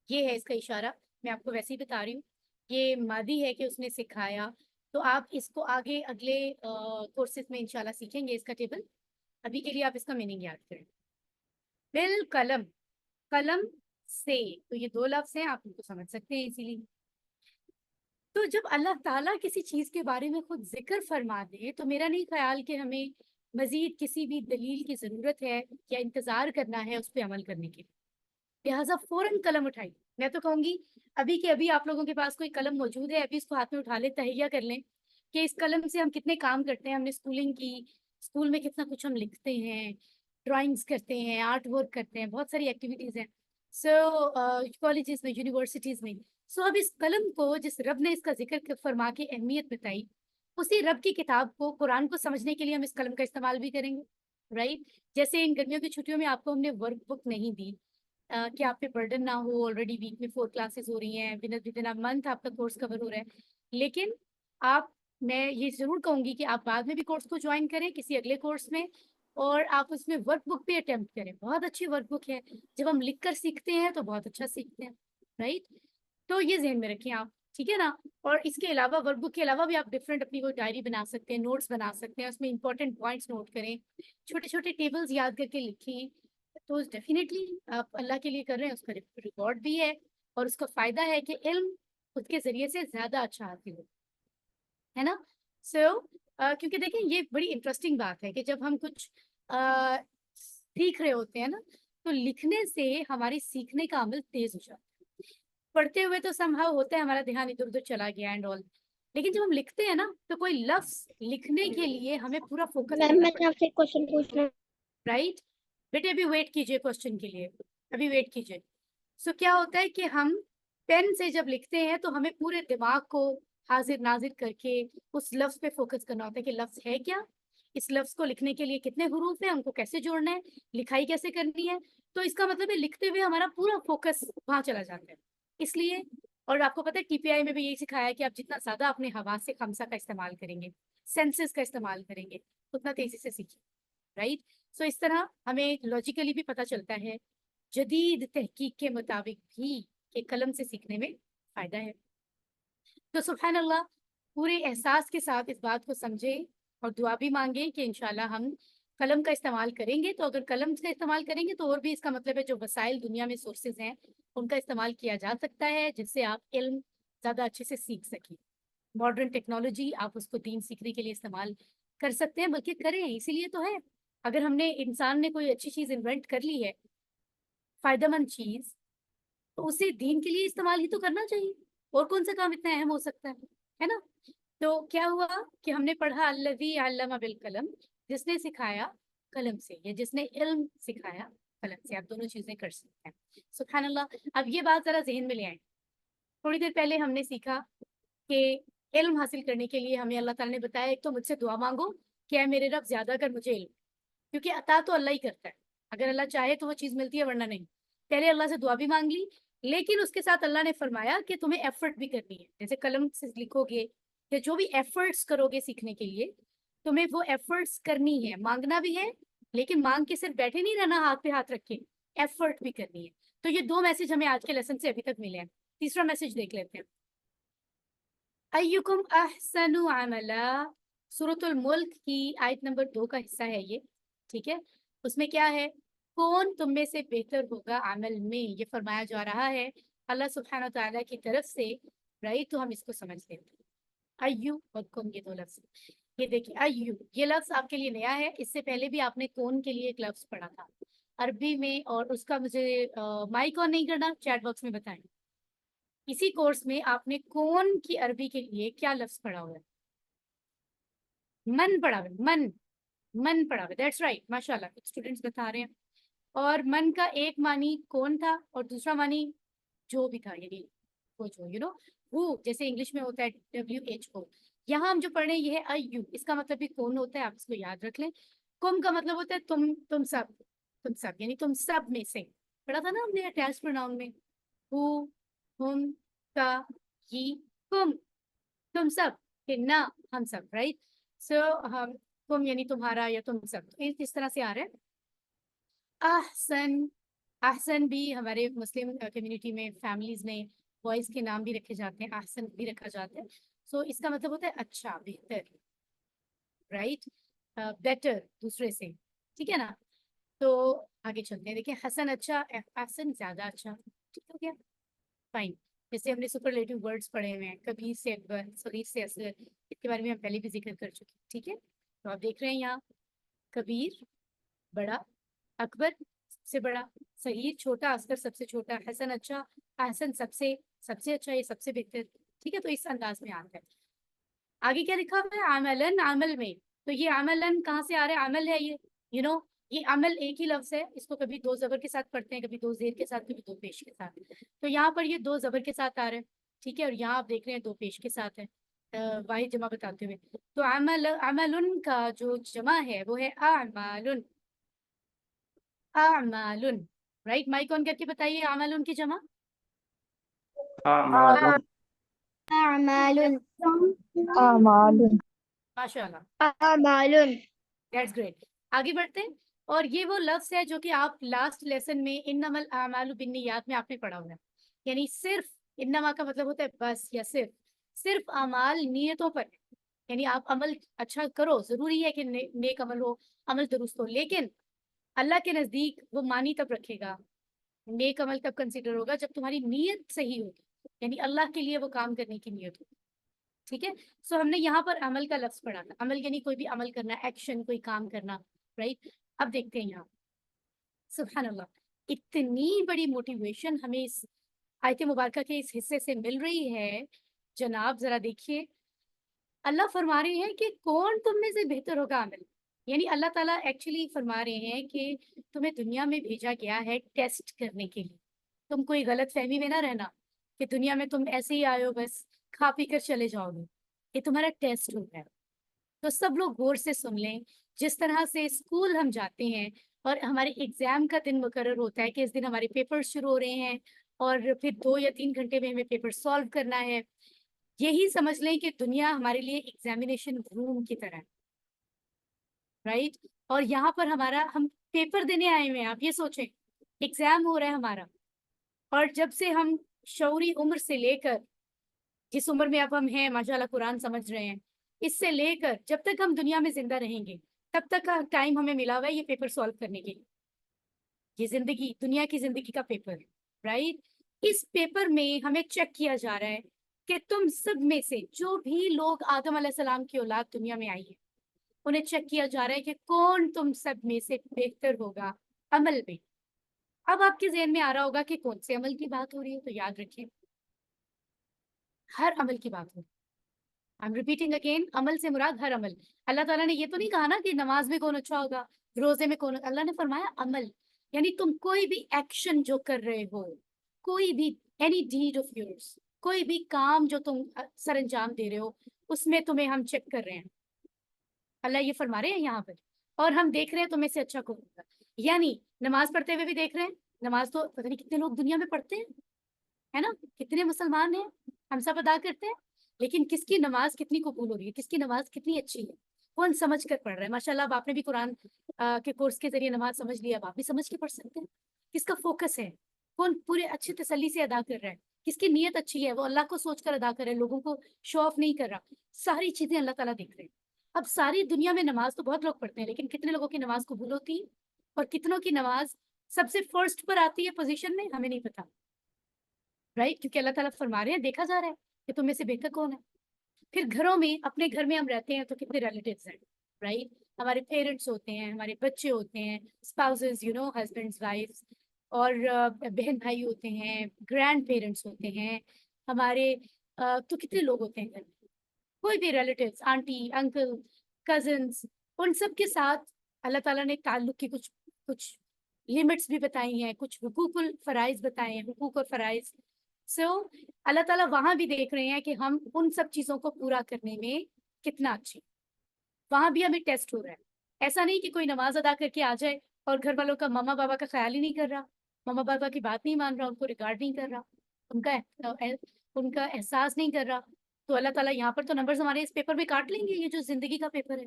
یہ ہے اس کا اشارہ, میں آپ کو ویسے ہی بتا رہی ہوں. یہ ماضی ہے کہ اس نے سکھایا. تو آپ اس کو آگے اگلے کورسز میں انشاءاللہ سیکھیں گے اس کا ٹیبل. ابھی کے لیے آپ اس کا میننگ یاد کریں. بالقلم, قلم سے, تو یہ دو لفظ ہیں, آپ ان کو سمجھ سکتے ہیں اسی لیے. تو جب اللہ تعالیٰ کسی چیز کے بارے میں خود ذکر فرما دے تو میرا نہیں خیال کہ ہمیں مزید کسی بھی دلیل کی ضرورت ہے یا انتظار کرنا ہے اس پہ عمل کرنے کے. لہٰذا فوراً قلم اٹھائی. میں تو کہوں گی ابھی کے ابھی آپ لوگوں کے پاس کوئی قلم موجود ہے, ابھی اس کو ہاتھ میں اٹھا لے, تہیہ کر لیں کہ اس قلم سے ہم کتنے کام کرتے ہیں. ہم نے اسکولنگ کی, اسکول میں کتنا کچھ ہم لکھتے ہیں, ڈرائنگس کرتے ہیں, آرٹ ورک کرتے ہیں, بہت ساری ایکٹیویٹیز ہیں. سو کالجز میں, یونیورسٹیز میں. سو اب اس قلم کو جس رب نے اس کا ذکر فرما کے اہمیت بتائی, اسی رب کی کتاب کو, قرآن کو سمجھنے کے لیے ہم اس قلم کا استعمال بھی کریں گے, رائٹ. جیسے ان گرمیوں کی چھٹیوں میں آپ کو ہم نے ورک بک نہیں دی کہ آپ پہ برڈن نہ ہو, آلریڈی ویک میں 4 کلاسز ہو رہی ہیں, ودن اے منتھ آپ کا کورس کور ہو رہا ہے. لیکن آپ, میں یہ ضرور کہوں گی کہ آپ بعد میں بھی کورس کو جوائن کریں کسی اگلے کورس میں, اور آپ اس میں ورک بک پہ اٹیمپٹ کریں. بہت اچھی ورک بک ہے, جب ہم لکھ کر سیکھتے ہیں تو بہت اچھا سیکھتے ہیں, رائٹ. تو یہ ذہن میں رکھیں آپ, ٹھیک ہے نا. اور اس کے علاوہ ورک بک کے علاوہ بھی آپ ڈفرینٹ اپنی کوئی ڈائری بنا سکتے ہیں, نوٹس بنا سکتے ہیں, اس میں امپورٹنٹ پوائنٹس نوٹ کریں, چھوٹے چھوٹے ٹیبلز یاد کر کے لکھیں. تو ڈیفینیٹلی آپ اللہ کے لیے کر رہے ہیں, اس کا ریکارڈ بھی ہے, اور اس کا فائدہ ہے کہ علم اس کے ذریعے سے زیادہ اچھا حاصل ہے نا. سو کیونکہ دیکھیں یہ بڑی انٹرسٹنگ بات ہے کہ جب ہم کچھ سیکھ رہے ہوتے ہیں نا, تو لکھنے سے ہماری سیکھنے کا عمل تیز ہو جاتا ہے. پڑھتے ہوئے تو سمہاؤ ہوتا ہے ہمارا دھیان ادھر ادھر چلا گیا اینڈ آل, لیکن جب ہم لکھتے ہیں نا تو کوئی لفظ لکھنے کے لیے ہمیں پورا فوکس میم کرنا میں پڑتا آپ سے ایک کوشچن پوچھنا. ہے, رائٹ. بیٹے ابھی ویٹ کیجئے کوشچن کے لیے, ابھی ویٹ کیجئے. سو کیا ہوتا ہے کہ ہم پین سے جب لکھتے ہیں تو ہمیں پورے دماغ کو حاضر ناظر کر کے اس لفظ پہ فوکس کرنا ہوتا ہے کہ لفظ ہے کیا, اس لفظ کو لکھنے کے لیے کتنے حروف ہیں, ہم کو کیسے جوڑنا ہے, لکھائی کیسے کرنی ہے. تو اس کا مطلب ہے لکھتے ہوئے ہمارا پورا فوکس وہاں چلا جاتا ہے. اس لیے, اور آپ کو پتہ ہے ٹی پی آئی میں بھی یہی سکھایا ہے کہ آپ جتنا زیادہ اپنے حواس سے خمسہ کا استعمال کریں گے, سینسز کا استعمال کریں گے, اتنا تیزی سے سیکھیں, رائٹ. سو اس طرح ہمیں لاجیکلی بھی پتہ چلتا ہے جدید تحقیق کے مطابق بھی کہ قلم سے سیکھنے میں فائدہ ہے. تو سبحان اللہ, پورے احساس کے ساتھ اس بات کو سمجھیں اور دعا بھی مانگیں کہ انشاءاللہ ہم قلم کا استعمال کریں گے. تو اگر قلم کا استعمال کریں گے تو اور بھی اس کا مطلب ہے جو وسائل دنیا میں سورسز ہیں ان کا استعمال کیا جا سکتا ہے, جس سے آپ علم زیادہ اچھے سے سیکھ سکیں. ماڈرن ٹیکنالوجی آپ اس کو دین سیکھنے کے لیے استعمال کر سکتے ہیں, بلکہ کریں, اسی لیے تو ہے. اگر ہم نے, انسان نے کوئی اچھی چیز انوینٹ کر لی ہے, فائدہ مند چیز, تو اسے دین کے لیے استعمال ہی تو کرنا چاہیے. اور کون سا کام اتنا اہم ہو سکتا ہے نا. تو کیا ہوا کہ ہم نے پڑھا الذی علم بالقلم, جس نے سکھایا قلم سے، یا جس نے علم سکھایا قلم سے. آپ دونوں چیزیں کر سکتے ہیں. سبحان اللہ. اب یہ بات ذرا ذہن میں لے آئیں. تھوڑی دیر پہلے ہم نے سیکھا کہ علم حاصل کرنے کے لیے ہمیں اللہ تعالیٰ نے بتایا ایک تو مجھ سے دعا مانگو کہ اے میرے رب زیادہ کر مجھے علم، کیونکہ عطا تو اللہ ہی کرتا ہے. اگر اللہ چاہے تو وہ چیز ملتی ہے، ورنہ نہیں. پہلے اللہ سے دعا بھی مانگ لی، لیکن اس کے ساتھ اللہ نے فرمایا کہ تمہیں ایفرٹ بھی کرنی ہے. جیسے قلم سے لکھو گے کہ جو بھی ایفرٹس کرو گے سیکھنے کے لیے، تمہیں وہ ایفرٹس کرنی ہے. مانگنا بھی ہے، لیکن مانگ کے صرف بیٹھے نہیں رہنا ہاتھ پہ ہاتھ رکھ کے، ایفرٹ بھی کرنی ہے. تو یہ دو میسج ہمیں آج کے لیسن سے ابھی تک ملے ہیں. تیسرا میسج دیکھ لیتے ہیں. ایکم احسن عملا، سورۃ الملک کی آیت نمبر 2 کا حصہ ہے یہ. ٹھیک ہے، اس میں کیا ہے؟ کون تم میں سے بہتر ہوگا عمل میں، یہ فرمایا جا رہا ہے اللہ سبحانہ تعالیٰ کی طرف سے. رائٹ، تو ہم اس کو سمجھتے ہیں. ایو اور کون، یہ دو لفظ. یہ دیکھیے ایو، یہ لفظ آپ کے لیے نیا ہے. اس سے پہلے بھی آپ نے کون کے لیے ایک لفظ پڑھا تھا عربی میں، اور اس کا مجھے مائک آن نہیں کرنا، چیٹ باکس میں بتائیں. اسی کورس میں آپ نے کون کی عربی کے لیے کیا لفظ پڑھا ہوا ہے؟ من پڑھا ہوا ہے. من پڑھا ہوا ہے. دیٹس رائٹ، ماشاء اللہ اسٹوڈینٹس بتا رہے ہیں. اور من کا ایک معنی کون تھا اور دوسرا معنی جو بھی تھا، یعنی وہ جو وہ جیسے انگلش میں ہوتا ہے WHO. یہاں ہم جو پڑھ رہے ہیں یہ ہے ایو، اس کا مطلب بھی کون ہوتا ہے، آپ اس کو یاد رکھ لیں. کم کا مطلب ہوتا ہے تم سب، یعنی تم سب میں سے. پڑھا تھا نا ہم نے اٹیچ پروناؤن میں، ہو، ہم، کا، یہ، تم سب، کہ نہ ہم سب. رائٹ، سو تم یعنی تمہارا یا تم سب، اس طرح سے آ رہا ہے. احسن بھی ہمارے مسلم کمیونٹی میں، فیملیز میں بوائز کے نام بھی رکھے جاتے ہیں، احسن بھی رکھا جاتا ہے. سو اس کا مطلب ہوتا ہے اچھا، بہتر. رائٹ، بیٹر دوسرے سے. ٹھیک ہے نا. تو آگے چلتے ہیں. دیکھیں حسن اچھا، احسن زیادہ اچھا. ٹھیک ہو گیا، فائن. جیسے ہم نے سپرلیٹو ورڈز پڑھے ہوئے ہیں، کبیر سے اکبر، صغیر سے اصغر، اس کے بارے میں ہم پہلے بھی ذکر کر چکے ہیں. ٹھیک ہے، تو آپ دیکھ رہے ہیں یہاں کبیر بڑا، اکبر سب سے بڑا، صغیر چھوٹا، اصغر سب سے چھوٹا، حسن اچھا، احسن سب سے اچھا، یہ سب سے بہتر. ٹھیک ہے، تو اس انداز میں آتا ہے. آگے کیا لکھا ہوا ہے؟ عملن، عمل میں. تو یہ عملن کہاں سے آ رہا ہے؟ عمل ہے یہ یہ عمل ایک ہی لفظ ہے. اس کو کبھی دو زبر کے ساتھ پڑھتے ہیں، کبھی دو زیر کے ساتھ، کبھی دو پیش کے ساتھ. تو یہاں پر یہ دو زبر کے ساتھ آ رہا ہے. ٹھیک ہے، اور یہاں آپ دیکھ رہے ہیں دو پیش کے ساتھ ہے، واحد جمع بتاتے ہوئے. تو عملن کا جو جمع ہے وہ ہے اعمالن. اعمالن. رائٹ، مائک آن کر کے بتائیے اعمالن کی جمع. اعمال اعمال اعمال ماشاء اللہ، اعمال دیٹس گریٹ. آگے بڑھتے ہیں. اور یہ وہ لفظ ہے جو کہ آپ لاسٹ لیسن میں انما الاعمال بالنیات میں آپ نے پڑھا ہوا ہے. یعنی صرف، انما کا مطلب ہوتا ہے بس یا صرف اعمال نیتوں پر ہے. یعنی آپ عمل اچھا کرو، ضروری ہے کہ نیک عمل ہو، عمل درست ہو، لیکن اللہ کے نزدیک وہ معنی تب رکھے گا، نیک عمل تب کنسیڈر ہوگا جب تمہاری نیت صحیح ہوگی، یعنی اللہ کے لیے وہ کام کرنے کی نیت ہوگی. ٹھیک ہے، سو ہم نے یہاں پر عمل کا لفظ پڑھا تھا. عمل یعنی کوئی بھی عمل کرنا، ایکشن، کوئی کام کرنا. رائٹ، اب دیکھتے ہیں یہاں. سبحان اللہ، اتنی بڑی موٹیویشن ہمیں اس آیت مبارکہ کے اس حصے سے مل رہی ہے. جناب ذرا دیکھیے، اللہ فرما رہے ہیں کہ کون تم میں سے بہتر ہوگا عمل. یعنی اللہ تعالیٰ ایکچولی فرما رہے ہیں کہ تمہیں دنیا میں بھیجا گیا ہے ٹیسٹ کرنے کے لیے. تم کوئی غلط فہمی میں نہ رہنا کہ دنیا میں تم ایسے ہی آئے ہو بس کھا پی کر چلے جاؤ گے. یہ تمہارا ٹیسٹ ہوتا ہے. تو سب لوگ غور سے سن لیں. جس طرح سے اسکول ہم جاتے ہیں اور ہمارے ایگزام کا دن مقرر ہوتا ہے کہ اس دن ہمارے پیپر شروع ہو رہے ہیں اور پھر 2 یا 3 گھنٹے میں ہمیں پیپر سالو کرنا ہے، یہی سمجھ لیں کہ دنیا ہمارے لیے ایگزامینیشن روم کی طرح ہے. رائٹ، اور یہاں پر ہم پیپر دینے آئے ہوئے ہیں. آپ یہ سوچیں، ایگزام ہو رہا ہے ہمارا، اور جب سے ہم شعوری عمر سے لے کر جس عمر میں اب ہم ہیں، ماشاءاللہ قرآن سمجھ رہے ہیں، اس سے لے کر جب تک ہم دنیا میں زندہ رہیں گے تب تک کا ٹائم ہمیں ملا ہوا ہے یہ پیپر سالو کرنے کے لیے. یہ زندگی، دنیا کی زندگی کا پیپر. رائٹ، اس پیپر میں ہمیں چیک کیا جا رہا ہے کہ تم سب میں سے جو بھی لوگ آدم علیہ السلام کی اولاد دنیا میں آئی ہے، انہیں چیک کیا جا رہا ہے کہ کون تم سب میں سے بہتر ہوگا عمل میں. اب آپ کے ذہن میں آ رہا ہوگا کہ کون سے عمل کی بات ہو رہی ہے، تو یاد رکھیں ہر عمل کی بات ہو. I'm repeating again، عمل سے مراد ہر عمل. اللہ تعالیٰ نے یہ تو نہیں کہا نا کہ نماز میں کون اچھا ہوگا، روزے میں کون, اللہ نے فرمایا عمل, یعنی تم کوئی بھی ایکشن جو کر رہے ہو, کوئی بھی اینی ڈیڈ آف یورس, کوئی بھی کام جو تم سر انجام دے رہے ہو, اس میں تمہیں ہم چیک کر رہے ہیں. اللہ یہ فرما رہے ہیں یہاں پر, اور ہم دیکھ رہے ہیں تمہیں سے اچھا کون ہوگا. یعنی نماز پڑھتے ہوئے بھی دیکھ رہے ہیں, نماز تو پتہ نہیں کتنے لوگ دنیا میں پڑھتے ہیں, ہے نا, کتنے مسلمان ہیں, ہم سب ادا کرتے ہیں, لیکن کس کی نماز کتنی قبول ہو رہی ہے, کس کی نماز کتنی اچھی ہے, کون سمجھ کر پڑھ رہا ہے. ماشاء اللہ اب آپ نے بھی قرآن کے کورس کے ذریعے نماز سمجھ لیا, اب آپ بھی سمجھ کے پڑھ سکتے ہیں. کس کا فوکس ہے, کون پورے اچھی تسلی سے ادا کر رہا ہے, کس کی نیت اچھی ہے, وہ اللہ کو سوچ کر ادا کر رہا ہے, لوگوں کو شو آف نہیں کر رہا. ساری چیزیں اللہ تعالیٰ دیکھ رہے ہیں. اب ساری دنیا میں نماز تو بہت لوگ پڑھتے ہیں, لیکن کتنے لوگوں کی نماز قبول ہوتی ہے اور کتنوں کی نماز سب سے فرسٹ پر آتی ہے پوزیشن میں, ہمیں نہیں پتا, رائٹ, کیونکہ اللہ تعالیٰ فرما رہے ہیں, دیکھا جا رہا ہے کہ تم میں سے بہتر کون ہے. پھر گھروں میں, اپنے گھر میں ہم رہتے ہیں تو کتنے ریلیٹیوز ہیں, رائٹ, ہمارے پیرنٹس ہوتے ہیں, ہمارے بچے ہوتے ہیں, spouses, you know, husbands, wives, اور بہن بھائی ہوتے ہیں, گرینڈ پیرنٹس ہوتے ہیں ہمارے, تو کتنے لوگ ہوتے ہیں گھر میں, کوئی بھی ریلیٹیوز, آنٹی, انکل, کزنس, ان سب کے ساتھ اللہ تعالیٰ نے تعلق کی کچھ لمٹس بھی بتائی ہیں, کچھ حقوق الفرائض بتائے ہیں, حقوق اور فرائض. سو اللہ تعالیٰ وہاں بھی دیکھ رہے ہیں کہ ہم ان سب چیزوں کو پورا کرنے میں کتنا اچھے, وہاں بھی ہمیں ٹیسٹ ہو رہا ہے. ایسا نہیں کہ کوئی نماز ادا کر کے آ جائے اور گھر والوں کا, ماما بابا کا خیال ہی نہیں کر رہا, ماما بابا کی بات نہیں مان رہا, ان کو ریگارڈ نہیں کر رہا, ان کا احساس نہیں کر رہا, تو اللہ تعالیٰ یہاں پر تو نمبرز ہمارے اس پیپر میں کاٹ لیں گے. یہ جو زندگی کا پیپر ہے,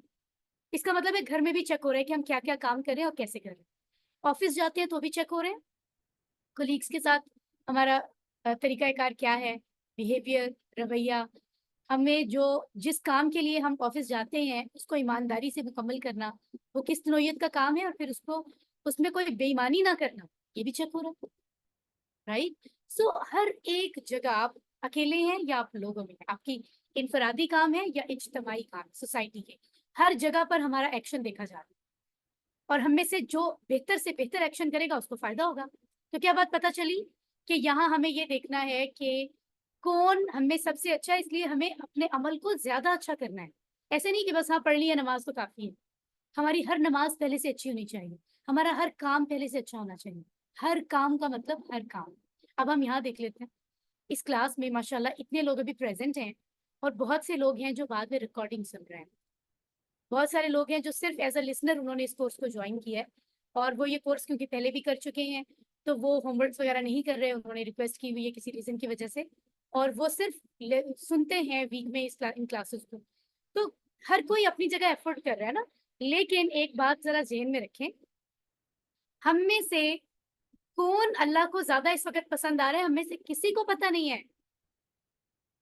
اس کا مطلب ہے گھر میں بھی چیک ہو رہا ہے کہ ہم کیا کیا کام کریں اور کیسے کریں. آفس جاتے ہیں تو بھی چیک ہو رہے ہیں, کولیگس کے ساتھ ہمارا طریقہ کار کیا ہے, بیہیویئر, رویہ, ہمیں جس کام کے لیے ہم آفس جاتے ہیں اس کو ایمانداری سے مکمل کرنا, وہ کس نوعیت کا کام ہے, اور پھر اس میں کوئی بے ایمانی نہ کرنا, یہ بھی چیک ہو رہا ہے, رائٹ. سو ہر ایک جگہ, آپ اکیلے ہیں یا آپ لوگوں میں, آپ کی انفرادی کام ہے یا اجتماعی کام, سوسائٹی کے ہر جگہ پر ہمارا ایکشن دیکھا جا رہا ہے, اور ہم میں سے جو بہتر سے بہتر ایکشن کرے گا اس کو فائدہ ہوگا. تو کیا بات پتہ چلی کہ یہاں ہمیں یہ دیکھنا ہے کہ کون ہم میں سب سے اچھا ہے, اس لیے ہمیں اپنے عمل کو زیادہ اچھا کرنا ہے. ایسے نہیں کہ بس ہاں پڑھ لی ہے نماز تو کافی ہے, ہماری ہر نماز پہلے سے اچھی ہونی چاہیے, ہمارا ہر کام پہلے سے اچھا ہونا چاہیے. ہر کام کا مطلب ہر کام. اب ہم یہاں دیکھ لیتے ہیں, اس کلاس میں ماشاءاللہ اتنے لوگ ابھی پریزنٹ ہیں, اور بہت سے لوگ ہیں جو بعد میں ریکارڈنگ سن رہے ہیں. بہت سارے لوگ ہیں جو صرف ایز اے لسنر انہوں نے اس کورس کو جوائن کیا ہے, اور وہ یہ کورس کیونکہ پہلے بھی کر چکے ہیں تو وہ ہوم ورکس وغیرہ نہیں کر رہے, انہوں نے ریکویسٹ کی ہوئی ہے کسی ریزن کی وجہ سے, اور وہ صرف سنتے ہیں ویک میں ان کلاسز کو. تو ہر کوئی اپنی جگہ ایفرٹ کر رہا ہے نا, لیکن ایک بات ذرا ذہن میں رکھیں, ہم میں سے کون اللہ کو زیادہ اس وقت پسند آ رہا ہے, ہم میں سے کسی کو پتہ نہیں ہے.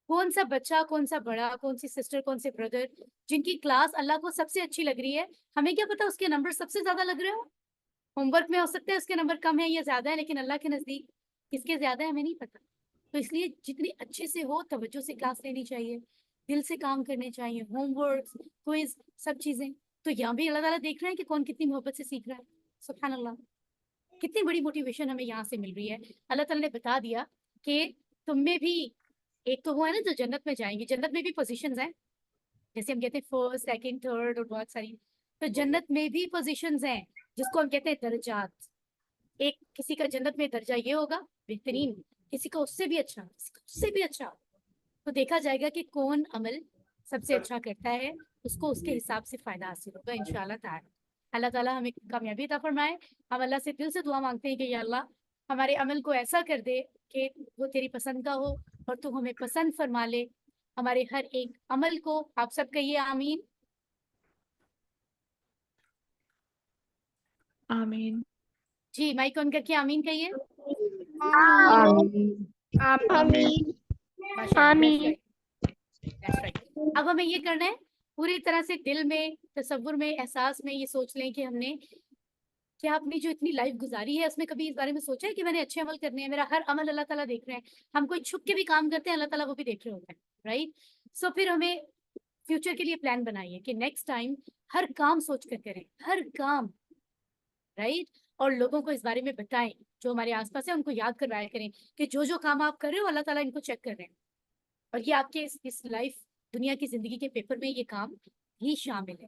کون سا بچہ, کون سا بڑا, کون سی سسٹر, کون سے بردر جن کی کلاس اللہ کو سب سے اچھی لگ رہی ہے, ہمیں کیا پتا اس کے نمبر سب سے زیادہ لگ رہے ہو. ہوم ورک میں ہو سکتا ہے اس کے نمبر کم ہے یا زیادہ ہے, لیکن اللہ کے نزدیک کس کے زیادہ ہے ہمیں نہیں پتا. تو اس لیے جتنی اچھے سے ہو توجہ سے کلاس لینی چاہیے, دل سے کام کرنے چاہیے, ہوم ورک, کوئز, سب چیزیں. تو یہاں بھی اللہ تعالیٰ دیکھ رہے ہیں کہ کون کتنی محبت سے سیکھ رہا ہے. سبحان اللہ, کتنی بڑی موٹیویشن ہمیں یہاں سے مل رہی ہے. اللہ تعالیٰ نے بتا دیا کہ تم میں بھی ایک تو وہ ہے نا جو جنت میں جائیں گے, جنت میں بھی پوزیشنز ہیں, جیسے ہم کہتے ہیں فرسٹ, سیکنڈ, تھرڈ, اور بہت ساری. تو جنت میں بھی پوزیشنز ہیں جس کو ہم کہتے ہیں درجات. ایک کسی کا جنت میں درجہ یہ ہوگا بہترین, کسی کا اس سے بھی اچھا, کسی کا اس سے بھی اچھا. تو دیکھا جائے گا کہ کون عمل سب سے اچھا کرتا ہے, اس کو اس کے حساب سے فائدہ حاصل ہوگا انشاءاللہ تعالی. اللہ تعالیٰ ہمیں کامیابی عطا فرمائے. ہم اللہ سے دل سے دعا مانگتے ہیں کہ یا اللہ ہمارے عمل کو ایسا کر دے کہ وہ تیری پسند کا ہو, اور تو ہمیں پسند فرما لے ہمارے ہر ایک عمل کو. آپ سب کہیے آمین. آمین. جی مائک آن کر کے آمین کہیے. آمین. آمین. ماشاءاللہ, that's right. اب ہمیں یہ کرنا ہے پوری طرح سے دل میں, تصور میں, احساس میں یہ سوچ لیں کہ ہم نے کیا اپنی جو اتنی لائف گزاری ہے اس میں کبھی اس بارے میں سوچا ہے کہ میں نے اچھے عمل کرنے ہیں. میرا ہر عمل اللہ تعالیٰ دیکھ رہے ہیں. ہم کوئی چھپ کے بھی کام کرتے ہیں, اللہ تعالیٰ وہ بھی دیکھ رہے ہوتے ہیں, رائٹ. سو پھر ہمیں فیوچر کے لیے پلان بنائیے کہ نیکسٹ ٹائم ہر کام سوچ کر کریں, ہر کام, رائٹ. اور لوگوں کو اس بارے میں بتائیں جو ہمارے آس پاس ہے, ان کو یاد کروایا کریں کہ جو کام آپ کر رہے ہو اللہ تعالیٰ ان کو چیک کر رہے ہیں, اور یہ آپ کے اس لائف دنیا کی زندگی کے پیپر میں یہ کام ہی شامل ہے.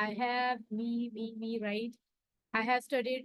I have me right. I have studied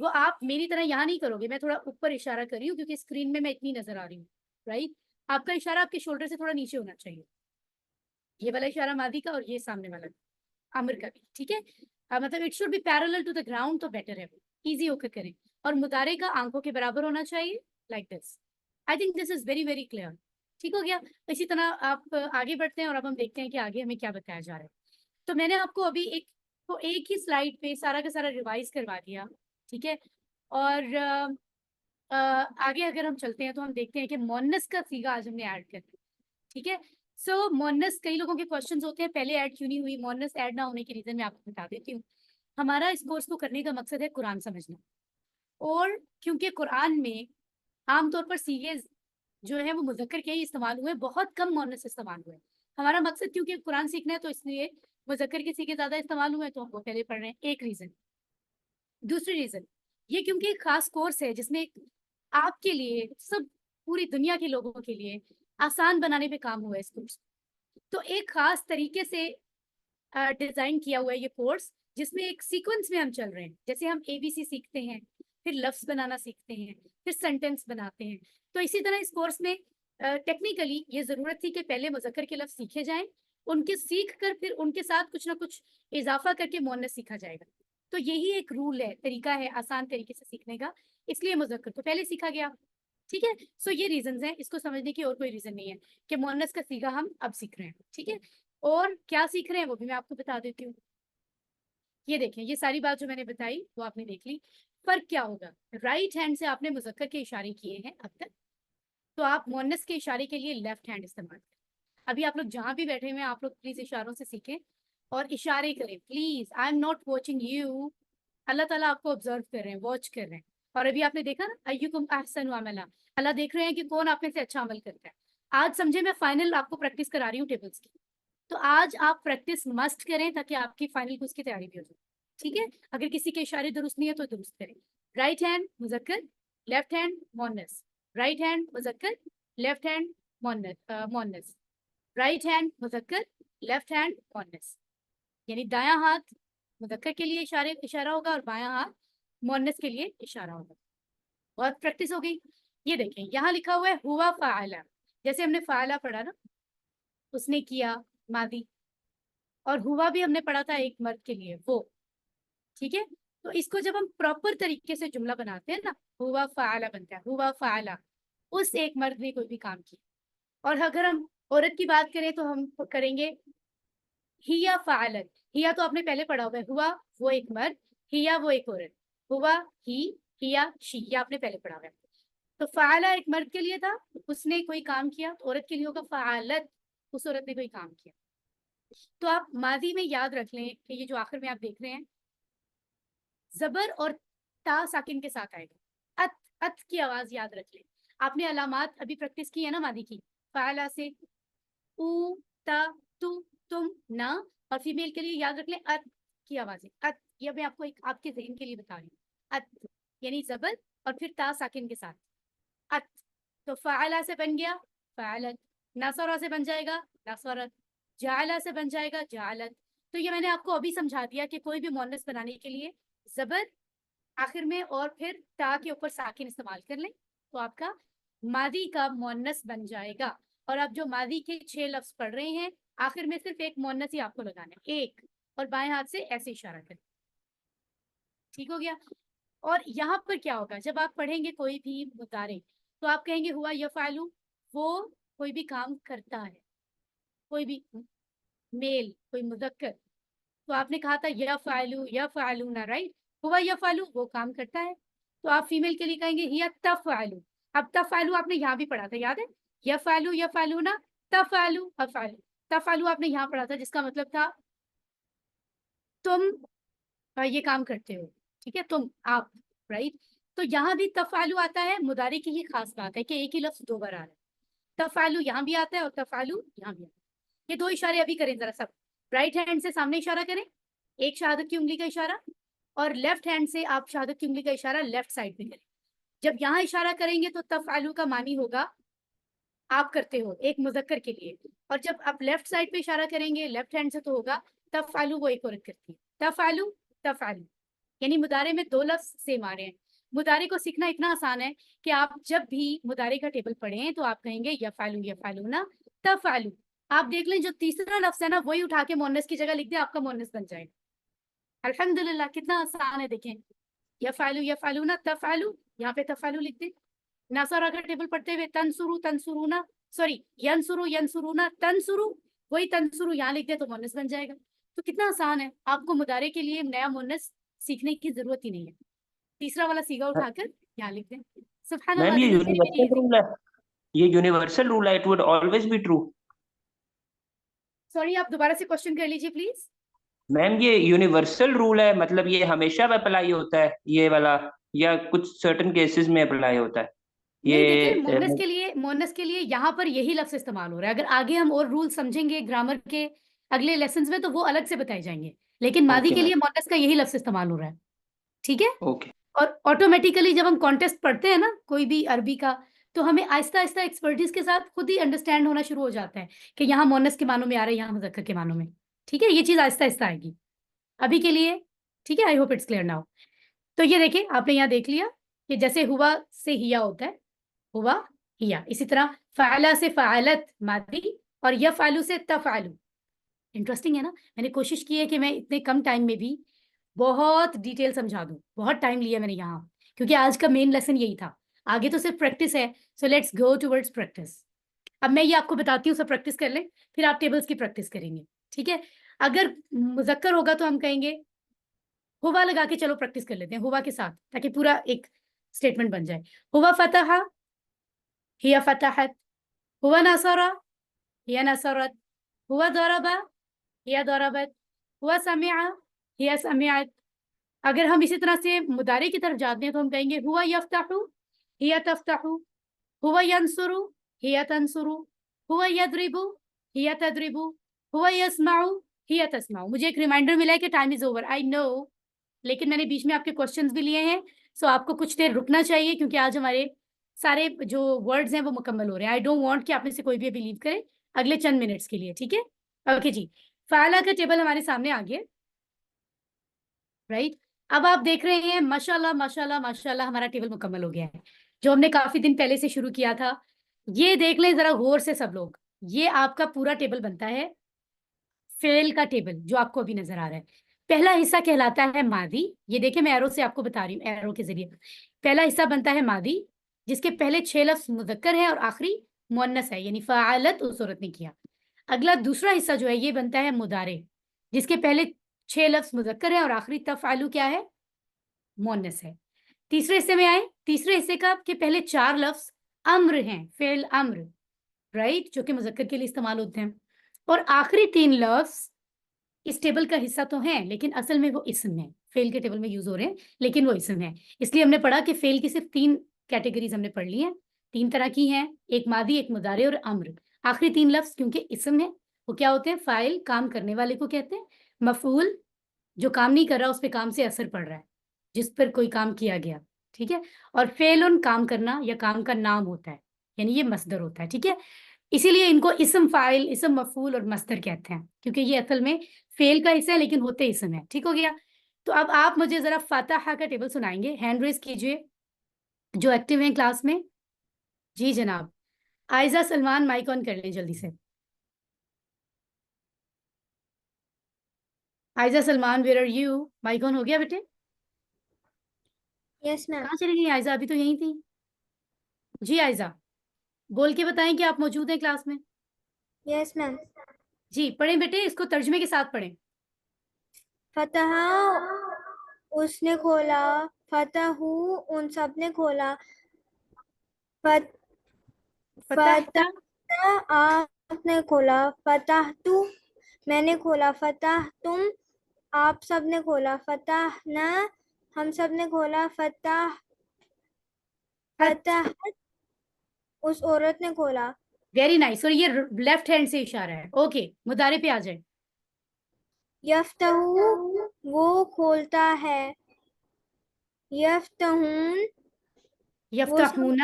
وہ آپ میری طرح یہاں نہیں کرو گے, میں تھوڑا اوپر اشارہ کر رہی ہوں کیونکہ اسکرین میں اتنی نظر آ رہی ہوں, رائٹ. آپ کا اشارہ آپ کے شولڈر سے تھوڑا نیچے ہونا چاہیے, یہ والا اشارہ مادی کا اور یہ سامنے والا امر کا بھی, ٹھیک ہے. مطلب it should be parallel to the ground, تو بیٹر ہے, ایزی ہو کر کریں. اور مدارے کا آنکھوں کے برابر ہونا چاہیے, like this. I think this is very very clear. ٹھیک ہو گیا. اسی طرح آپ آگے بڑھتے ہیں اور اب ہم دیکھتے ہیں کہ آگے ہمیں کیا بتایا جا رہا ہے. تو میں نے آپ کو ابھی ایک ہی سلائڈ پہ سارا کا سارا ریوائز کروا دیا, ٹھیک ہے. اور آگے اگر ہم چلتے ہیں تو ہم دیکھتے ہیں کہ مونس کا صیغہ آج ہم نے ایڈ کر دیا, ٹھیک ہے. سو مونس, کئی لوگوں کے کوشچنز ہوتے ہیں پہلے ایڈ کیوں نہیں ہوئی. مونس ایڈ نہ ہونے کی ریزن میں آپ کو بتا دیتی ہوں. ہمارا اس کورس کو کرنے کا مقصد ہے قرآن سمجھنا, اور کیونکہ قرآن میں عام طور پر صیغے جو ہے وہ مذکر کے ہی استعمال ہوئے, بہت کم مونس استعمال ہوئے. ہمارا مقصد کیونکہ قرآن سیکھنا ہے تو اس لیے مذکر کے صیغے زیادہ استعمال ہوئے, تو ہم وہ پہلے پڑھ رہے ہیں, ایک ریزن. دوسری ریزن یہ کیونکہ ایک خاص کورس ہے جس میں آپ کے لیے, سب پوری دنیا کے لوگوں کے لیے آسان بنانے پہ کام ہوا ہے اس کورس. تو ایک خاص طریقے سے ڈیزائن کیا ہوا ہے یہ کورس, جس میں ایک سیکوینس میں ہم چل رہے ہیں. جیسے ہم ABC سیکھتے ہیں, پھر لفظ بنانا سیکھتے ہیں, پھر سینٹینس بناتے ہیں. تو اسی طرح اس کورس میں ٹیکنیکلی یہ ضرورت تھی کہ پہلے مذکر کے لفظ سیکھے جائیں, ان کے سیکھ کر پھر ان کے ساتھ کچھ نہ کچھ اضافہ کر کے مؤنث سیکھا جائے گا. تو یہی ایک رول ہے, طریقہ ہے آسان طریقے سے سیکھنے کا, اس لیے مذکر تو پہلے سیکھا گیا, ٹھیک ہے. سو یہ ریزنز ہیں, اس کو سمجھنے کی اور کوئی ریزن نہیں ہے کہ مؤنث کا صیغہ ہم اب سیکھ رہے ہیں, ٹھیک ہے. اور کیا سیکھ رہے ہیں وہ بھی میں آپ کو بتا دیتی ہوں. یہ دیکھیں, یہ ساری بات جو میں نے بتائی وہ آپ نے دیکھ لی. فرق کیا ہوگا, رائٹ ہینڈ سے آپ نے مذکر کے اشارے کیے ہیں اب تک, تو آپ مؤنث کے اشارے کے لیے لیفٹ ہینڈ استعمال کریں. ابھی آپ لوگ جہاں بھی بیٹھے ہوئے ہیں آپ لوگ پلیز اشاروں سے سیکھیں اور اشارے کریں please. I am not watching you, اللہ تعالیٰ آپ کو آبزرو کر رہے ہیں, واچ کر رہے ہیں. اور ابھی آپ نے دیکھا نا ایکم احسن عملا, اللہ دیکھ رہے ہیں کہ کون آپ میں سے اچھا عمل کرتا ہے. آج سمجھے میں فائنل آپ کو پریکٹس کرا رہی ہوں ٹیبلز کی, تو آج آپ پریکٹس مسٹ کریں تاکہ آپ کی فائنل کوز کی تیاری بھی ہو جائے, ٹھیک ہے. اگر کسی کے اشارے درست نہیں ہے تو درست کریں. رائٹ ہینڈ مذکر, لیفٹ ہینڈ مؤنث, رائٹ ہینڈ مذکر, لیفٹ ہینڈ مؤنث, رائٹ ہینڈ مذکر, لیفٹ ہینڈ مؤنث. یعنی دایاں ہاتھ مذکر کے لیے اشارہ ہوگا اور بایاں ہاتھ مؤنث کے لیے اشارہ ہوگا. بہت پریکٹس ہو گئی. یہ دیکھیں یہاں لکھا ہوا ہے ہوا فعلا, جیسے ہم نے فعلا پڑھا نا, اس نے کیا ماضی, اور ہوا بھی ہم نے پڑھا تھا ایک مرد کے لیے وہ, ٹھیک ہے. تو اس کو جب ہم پراپر طریقے سے جملہ بناتے ہیں نا, ہوا فعلا بنتا ہے, ہوا فعلا, اس ایک مرد نے کوئی بھی کام کیا. اور اگر ہم عورت کی بات کریں تو ہم کریں گے ہیا فعلت. ہیا تو آپ نے پہلے پڑھا ہوگا, ہوا وہ ایک مرد, ہیا وہ ایک عورت, ہوا ہی, ہیا شی, یہ آپ نے پہلے پڑھا ہوا. تو فعلا ایک مرد کے لیے تھا, اس نے کوئی کام کیا, تو عورت کے لیے ہوگا فعلت, اس عورت نے کوئی کام کیا. تو آپ ماضی میں یاد رکھ لیں کہ یہ جو آخر میں آپ دیکھ رہے ہیں زبر اور تا ساکن کے ساتھ آئے گا. ات کی آواز یاد رکھ لیں. آپ نے علامات ابھی پریکٹس کی ہے نا ماضی کی, فعلا سے او, تا, تو, تم, نا, اور فیمیل کے لیے یاد رکھ لیں ات کی آوازیں. ات, یہ میں آپ کو ایک آپ کے ذہن کے لیے بتا رہی ہوں. ات یعنی زبر اور پھر تا ساکن کے ساتھ ات. تو فعلا سے بن گیا فعلت, نصرہ سے بن جائے گا نصرت, جعلہ سے بن جائے گا جعلت. تو یہ میں نے آپ کو ابھی سمجھا دیا کہ کوئی بھی مؤنث بنانے کے لیے زبر آخر میں اور پھر تا کے اوپر ساکن استعمال کر لیں تو آپ کا ماضی کا مؤنث بن جائے گا. اور آپ جو ماضی کے 6 لفظ پڑھ رہے ہیں آخر میں صرف ایک مؤنث ہی آپ کو لگانا ہے, ایک, اور بائیں ہاتھ سے ایسے اشارہ کریں, ٹھیک ہو گیا. اور یہاں پر کیا ہوگا, جب آپ پڑھیں گے کوئی بھی مضارع تو آپ کہیں گے ہوا یفعلو, وہ کوئی بھی کام کرتا ہے, کوئی بھی میل, کوئی مذکر. تو آپ نے کہا تھا یفعلو یفعلون, رائٹ, ہوا یفعلو وہ کام کرتا ہے. تو آپ فیمیل کے لیے کہیں گے ہی تفعلو. اب تفعلو آپ نے یہاں بھی پڑھا تھا, یاد ہے, یفعلو یفعلون تفعلو افعلو. تفعلو آپ نے یہاں پڑھا تھا جس کا مطلب تھا تم یہ کام کرتے ہو, ٹھیک ہے, تم, آپ, رائٹ. تو یہاں بھی تفعلو آتا ہے, مضارع کی ہی خاص بات ہے کہ ایک ہی لفظ 2 بار آ رہا ہے. تفعلو یہاں بھی آتا ہے اور تفعلو یہاں بھی آتا ہے. یہ 2 اشارے ابھی کریں ذرا سب. رائٹ ہینڈ سے سامنے اشارہ کریں, ایک شہادت کی انگلی کا اشارہ, اور لیفٹ ہینڈ سے آپ شہادت کی انگلی کا اشارہ لیفٹ سائڈ پہ کریں. جب یہاں اشارہ کریں گے تو تفعلو کا معنی ہوگا آپ کرتے ہو, ایک مذکر کے لیے. اور جب آپ لیفٹ سائڈ پہ اشارہ کریں گے لیفٹ ہینڈ سے تو ہوگا تفعلو وہ ایک عورت کرتی ہے, تفعلو تفعلو. یعنی مدارے میں دو لفظ سیم آ رہے ہیں. مدارے کو سیکھنا اتنا آسان ہے کہ آپ جب بھی مدارے کا ٹیبل پڑھیں تو آپ کہیں گے یفعلو یفعلون تفعلوا. آپ دیکھ لیں جو تیسرا لفظ ہے نا وہی اٹھا کے مؤنث کی جگہ لکھ دیں, آپ کا مؤنث بن جائے گا. الحمدللہ کتنا آسان ہے. دیکھیں یفعلو یفعلون تفعلوا, یہاں پہ تفعلوا لکھ دیں. نصر کا ٹیبل پڑھتے ہوئے تنصرو تنصرون, سوری ینصرو ینصرون تنصرو, وہی تنصرو یہاں لکھ دیں تو مؤنث بن جائے گا. تو کتنا آسان ہے, آپ کو مدارے کے لیے نیا مؤنث سیکھنے کی ضرورت ہی نہیں ہے. تیسرا والا سیگا اٹھا کر یہاں لکھ دیں. سبحان میم اللہ. یہ this is very, very universal easy. Rule ہے, یہ یونیورسل رول ہے, it would always be true. Sorry آپ دوبارہ سے کوشچن کر لیجیے پلیز. میم یہ یونیورسل رول ہے, مطلب یہ ہمیشہ اپلائی ہوتا ہے یہ والا, یا کچھ سرٹن کیسز میں اپلائی ہوتا ہے نہیں دیکھیں یہ؟ مونس کے لیے یہاں پر یہی لفظ استعمال ہو رہا ہے. اگر آگے ہم اور رول سمجھیں گے گرامر کے اگلے لیسنز میں تو وہ الگ سے بتائے جائیں گے, لیکن ماضی اوکے کے میم, لیے مونس کا یہی لفظ استعمال ہو رہا ہے. ٹھیک ہے. اوکے. اور آٹومیٹیکلی جب ہم کانٹیسٹ پڑھتے ہیں نا کوئی بھی عربی کا, تو ہمیں آہستہ آہستہ ایکسپرٹیز کے ساتھ خود ہی انڈرسٹینڈ ہونا شروع ہو جاتا ہے کہ یہاں مونس کے معنوں میں آ رہا ہے, یہاں مذکر کے معنوں میں. ٹھیک ہے, یہ چیز آہستہ آہستہ آئے گی ابھی کے لیے. ٹھیک ہے, I hope it's clear now. تو یہ دیکھیں آپ نے یہاں دیکھ لیا کہ جیسے ہوا سے ہیا ہوتا ہے, ہوا ہیا, اسی طرح فعلا سے فعلت ماضی, اور یفعلو سے تفعلو. انٹرسٹنگ ہے نا. میں نے کوشش کی ہے کہ میں اتنے کم ٹائم میں بھی بہت ڈیٹیل سمجھا دوں. بہت ٹائم لیا میں نے یہاں, کیونکہ آج کا مین لیسن یہی تھا. آگے تو صرف پریکٹس ہے, so let's go towards practice. اب میں یہ آپ کو بتاتی ہوں, سب پریکٹس کر لیں, پھر آپ ٹیبلز کی پریکٹس کریں گے. ٹھیک ہے. اگر مذکر ہوگا تو ہم کہیں گے ہوا لگا کے, چلو پریکٹس کر لیتے ہیں ہوا کے ساتھ تاکہ پورا ایک اسٹیٹمنٹ بن جائے. ہوا فتح ہی فتحت, ہوا نصر ہی نصرت, ہوا ضرب ہی ضربت, ہوا سمع ہی سمعت. اگر ہم اسی طرح سے مضارع کی طرف جاتے ہیں تو ہم کہیں گے ہوا یفتح ہی تفتح, ہوا ینصر ہی تنصر, ہوا یضرب ہی تضرب, ہوا یسمع ہی تسمع. مجھے ایک ریمائنڈر ملا ہے کہ ٹائم از اوور, آئی نو, لیکن میں نے بیچ میں آپ کے کوشچنز بھی لیے ہیں, سو آپ کو کچھ دیر رکنا چاہیے کیونکہ آج ہمارے سارے جو ورڈز ہیں وہ مکمل ہو رہے ہیں. آئی ڈونٹ وانٹ کہ آپ میں سے کوئی بھی بلیو کرے اگلے چند منٹس کے لیے. ٹھیک ہے, اوکے جی. فعلا کا ٹیبل ہمارے سامنے آ گیا, رائٹ. اب آپ دیکھ رہے ہیں ماشاءاللہ ماشاءاللہ ماشاءاللہ ہمارا ٹیبل مکمل ہو گیا ہے, جو ہم نے کافی دن پہلے سے شروع کیا تھا. یہ دیکھ لیں ذرا غور سے سب لوگ, یہ آپ کا پورا ٹیبل بنتا ہے فعل کا ٹیبل جو آپ کو ابھی نظر آ رہا ہے. پہلا حصہ کہلاتا ہے ماضی. یہ دیکھیں میں ایرو سے آپ کو بتا رہی ہوں, ایرو کے ذریعے. پہلا حصہ بنتا ہے ماضی جس کے پہلے 6 لفظ مذکر ہیں اور آخری مؤنث ہے, یعنی فعلت اس عورت نے کیا. اگلا دوسرا حصہ جو ہے یہ بنتا ہے مضارع جس کے پہلے 6 لفظ مذکر ہے اور آخری تفعلو کیا ہے, مؤنث ہے. تیسرے حصے میں آئے, تیسرے حصے کا کے پہلے 4 لفظ امر ہیں, فعل امر, رائٹ, جو کہ مذکر کے لیے استعمال ہوتے ہیں. اور آخری 3 لفظ اس ٹیبل کا حصہ تو ہیں لیکن اصل میں وہ اسم ہے, فعل کے ٹیبل میں یوز ہو رہے ہیں لیکن وہ اسم ہے. اس لیے ہم نے پڑھا کہ فعل کی صرف 3 کیٹیگریز ہم نے پڑھ لی ہیں, 3 طرح کی ہیں, ایک ماضی, ایک مضارع اور امر. آخری 3 لفظ کیونکہ اسم ہے وہ کیا ہوتے ہیں, فاعل, کام کرنے والے کو کہتے ہیں, مفعول جو کام نہیں کر رہا اس پہ کام سے اثر پڑ رہا ہے, جس پر کوئی کام کیا گیا. ٹھیک ہے, اور فعل کام کرنا یا کام کا نام ہوتا ہے, یعنی یہ مصدر ہوتا ہے. ٹھیک ہے, اسی لیے ان کو اسم فاعل, اسم مفعول اور مصدر کہتے ہیں کیونکہ یہ اصل میں فعل کا حصہ ہے لیکن ہوتے اسم ہے. ٹھیک ہو گیا. تو اب آپ مجھے ذرا فاتحہ کا ٹیبل سنائیں گے, ہینڈ ریز کیجئے جو ایکٹیو ہیں کلاس میں. جی جناب, عائزہ سلمان مائک آن کر لیں جلدی سے. Aiza Salman where are you, mic on ہو گیا بیٹے؟ یس میم. کہاں چلی گئی عائزہ, ابھی تو یہیں تھی. جی عائزہ بول کے بتائیں کہ آپ موجود ہیں کلاس میں. یس میم. جی پڑھیں بیٹے, اس کو ترجمے کے ساتھ پڑھیں. فتح اس نے کھولا, فتح ان سب نے کھولا, فتح آپ نے کھولا, فتح تو میں نے کھولا, فتح تم آپ سب نے کھولا, فتح نہ ہم سب نے کھولا, فتح اس عورت نے کھولا. Very nice. اور یہ لیفٹ ہینڈ سے اشارہ ہے. اوکے, مضارع پہ آ جائیں. یفتح وہ کھولتا ہے, یفتحون یفتحون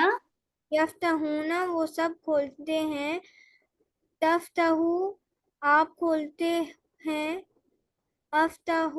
یفتحون وہ سب کھولتے ہیں, تفتح آپ کھولتے ہیں, افتح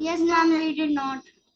Yes, ma'am, we did not.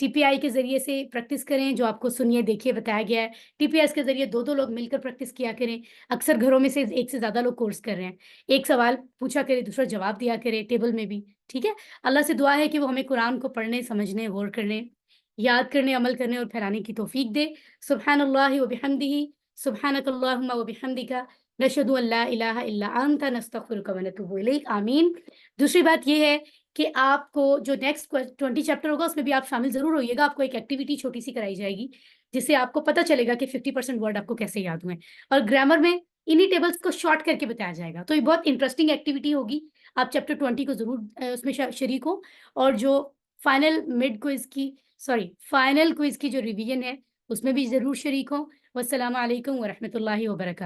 TPI کے ذریعے سے پریکٹس کریں، جو آپ کو سنیے دیکھیے بتایا گیا ہے. TPS کے ذریعے دو لوگ مل کر پریکٹس کیا کریں. اکثر گھروں میں سے ایک سے زیادہ لوگ کورس کر رہے ہیں. ایک سوال پوچھا کرے، دوسرا جواب دیا کرے ٹیبل میں بھی. ٹھیک ہے. اللہ سے دعا ہے کہ وہ ہمیں قرآن کو پڑھنے، سمجھنے، غور کرنے، یاد کرنے، عمل کرنے اور پھیلانے کی توفیق دے. سبحان اللہ و بحمدہ، سبحانک اللہم و بحمدک، نشہد ان لا الہ الا انت، نستغفرک و نتوب الیک. آمین. دوسری بات یہ ہے کہ آپ کو جو نیکسٹ 20 چیپٹر ہوگا اس میں بھی آپ شامل ضرور ہوئیے گا. آپ کو ایک ایکٹیویٹی چھوٹی سی کرائی جائے گی جس سے آپ کو پتہ چلے گا کہ 50% ورڈ آپ کو کیسے یاد ہوئے. اور گرامر میں انہی ٹیبلز کو شارٹ کر کے بتایا جائے گا. تو یہ بہت انٹرسٹنگ ایکٹیویٹی ہوگی. آپ چیپٹر 20 کو ضرور اس میں شریک ہوں. اور جو فائنل کوئز کی جو ریویژن ہے اس میں بھی ضرور شریک ہوں. والسلام علیکم ورحمۃ اللہ وبرکاتہ.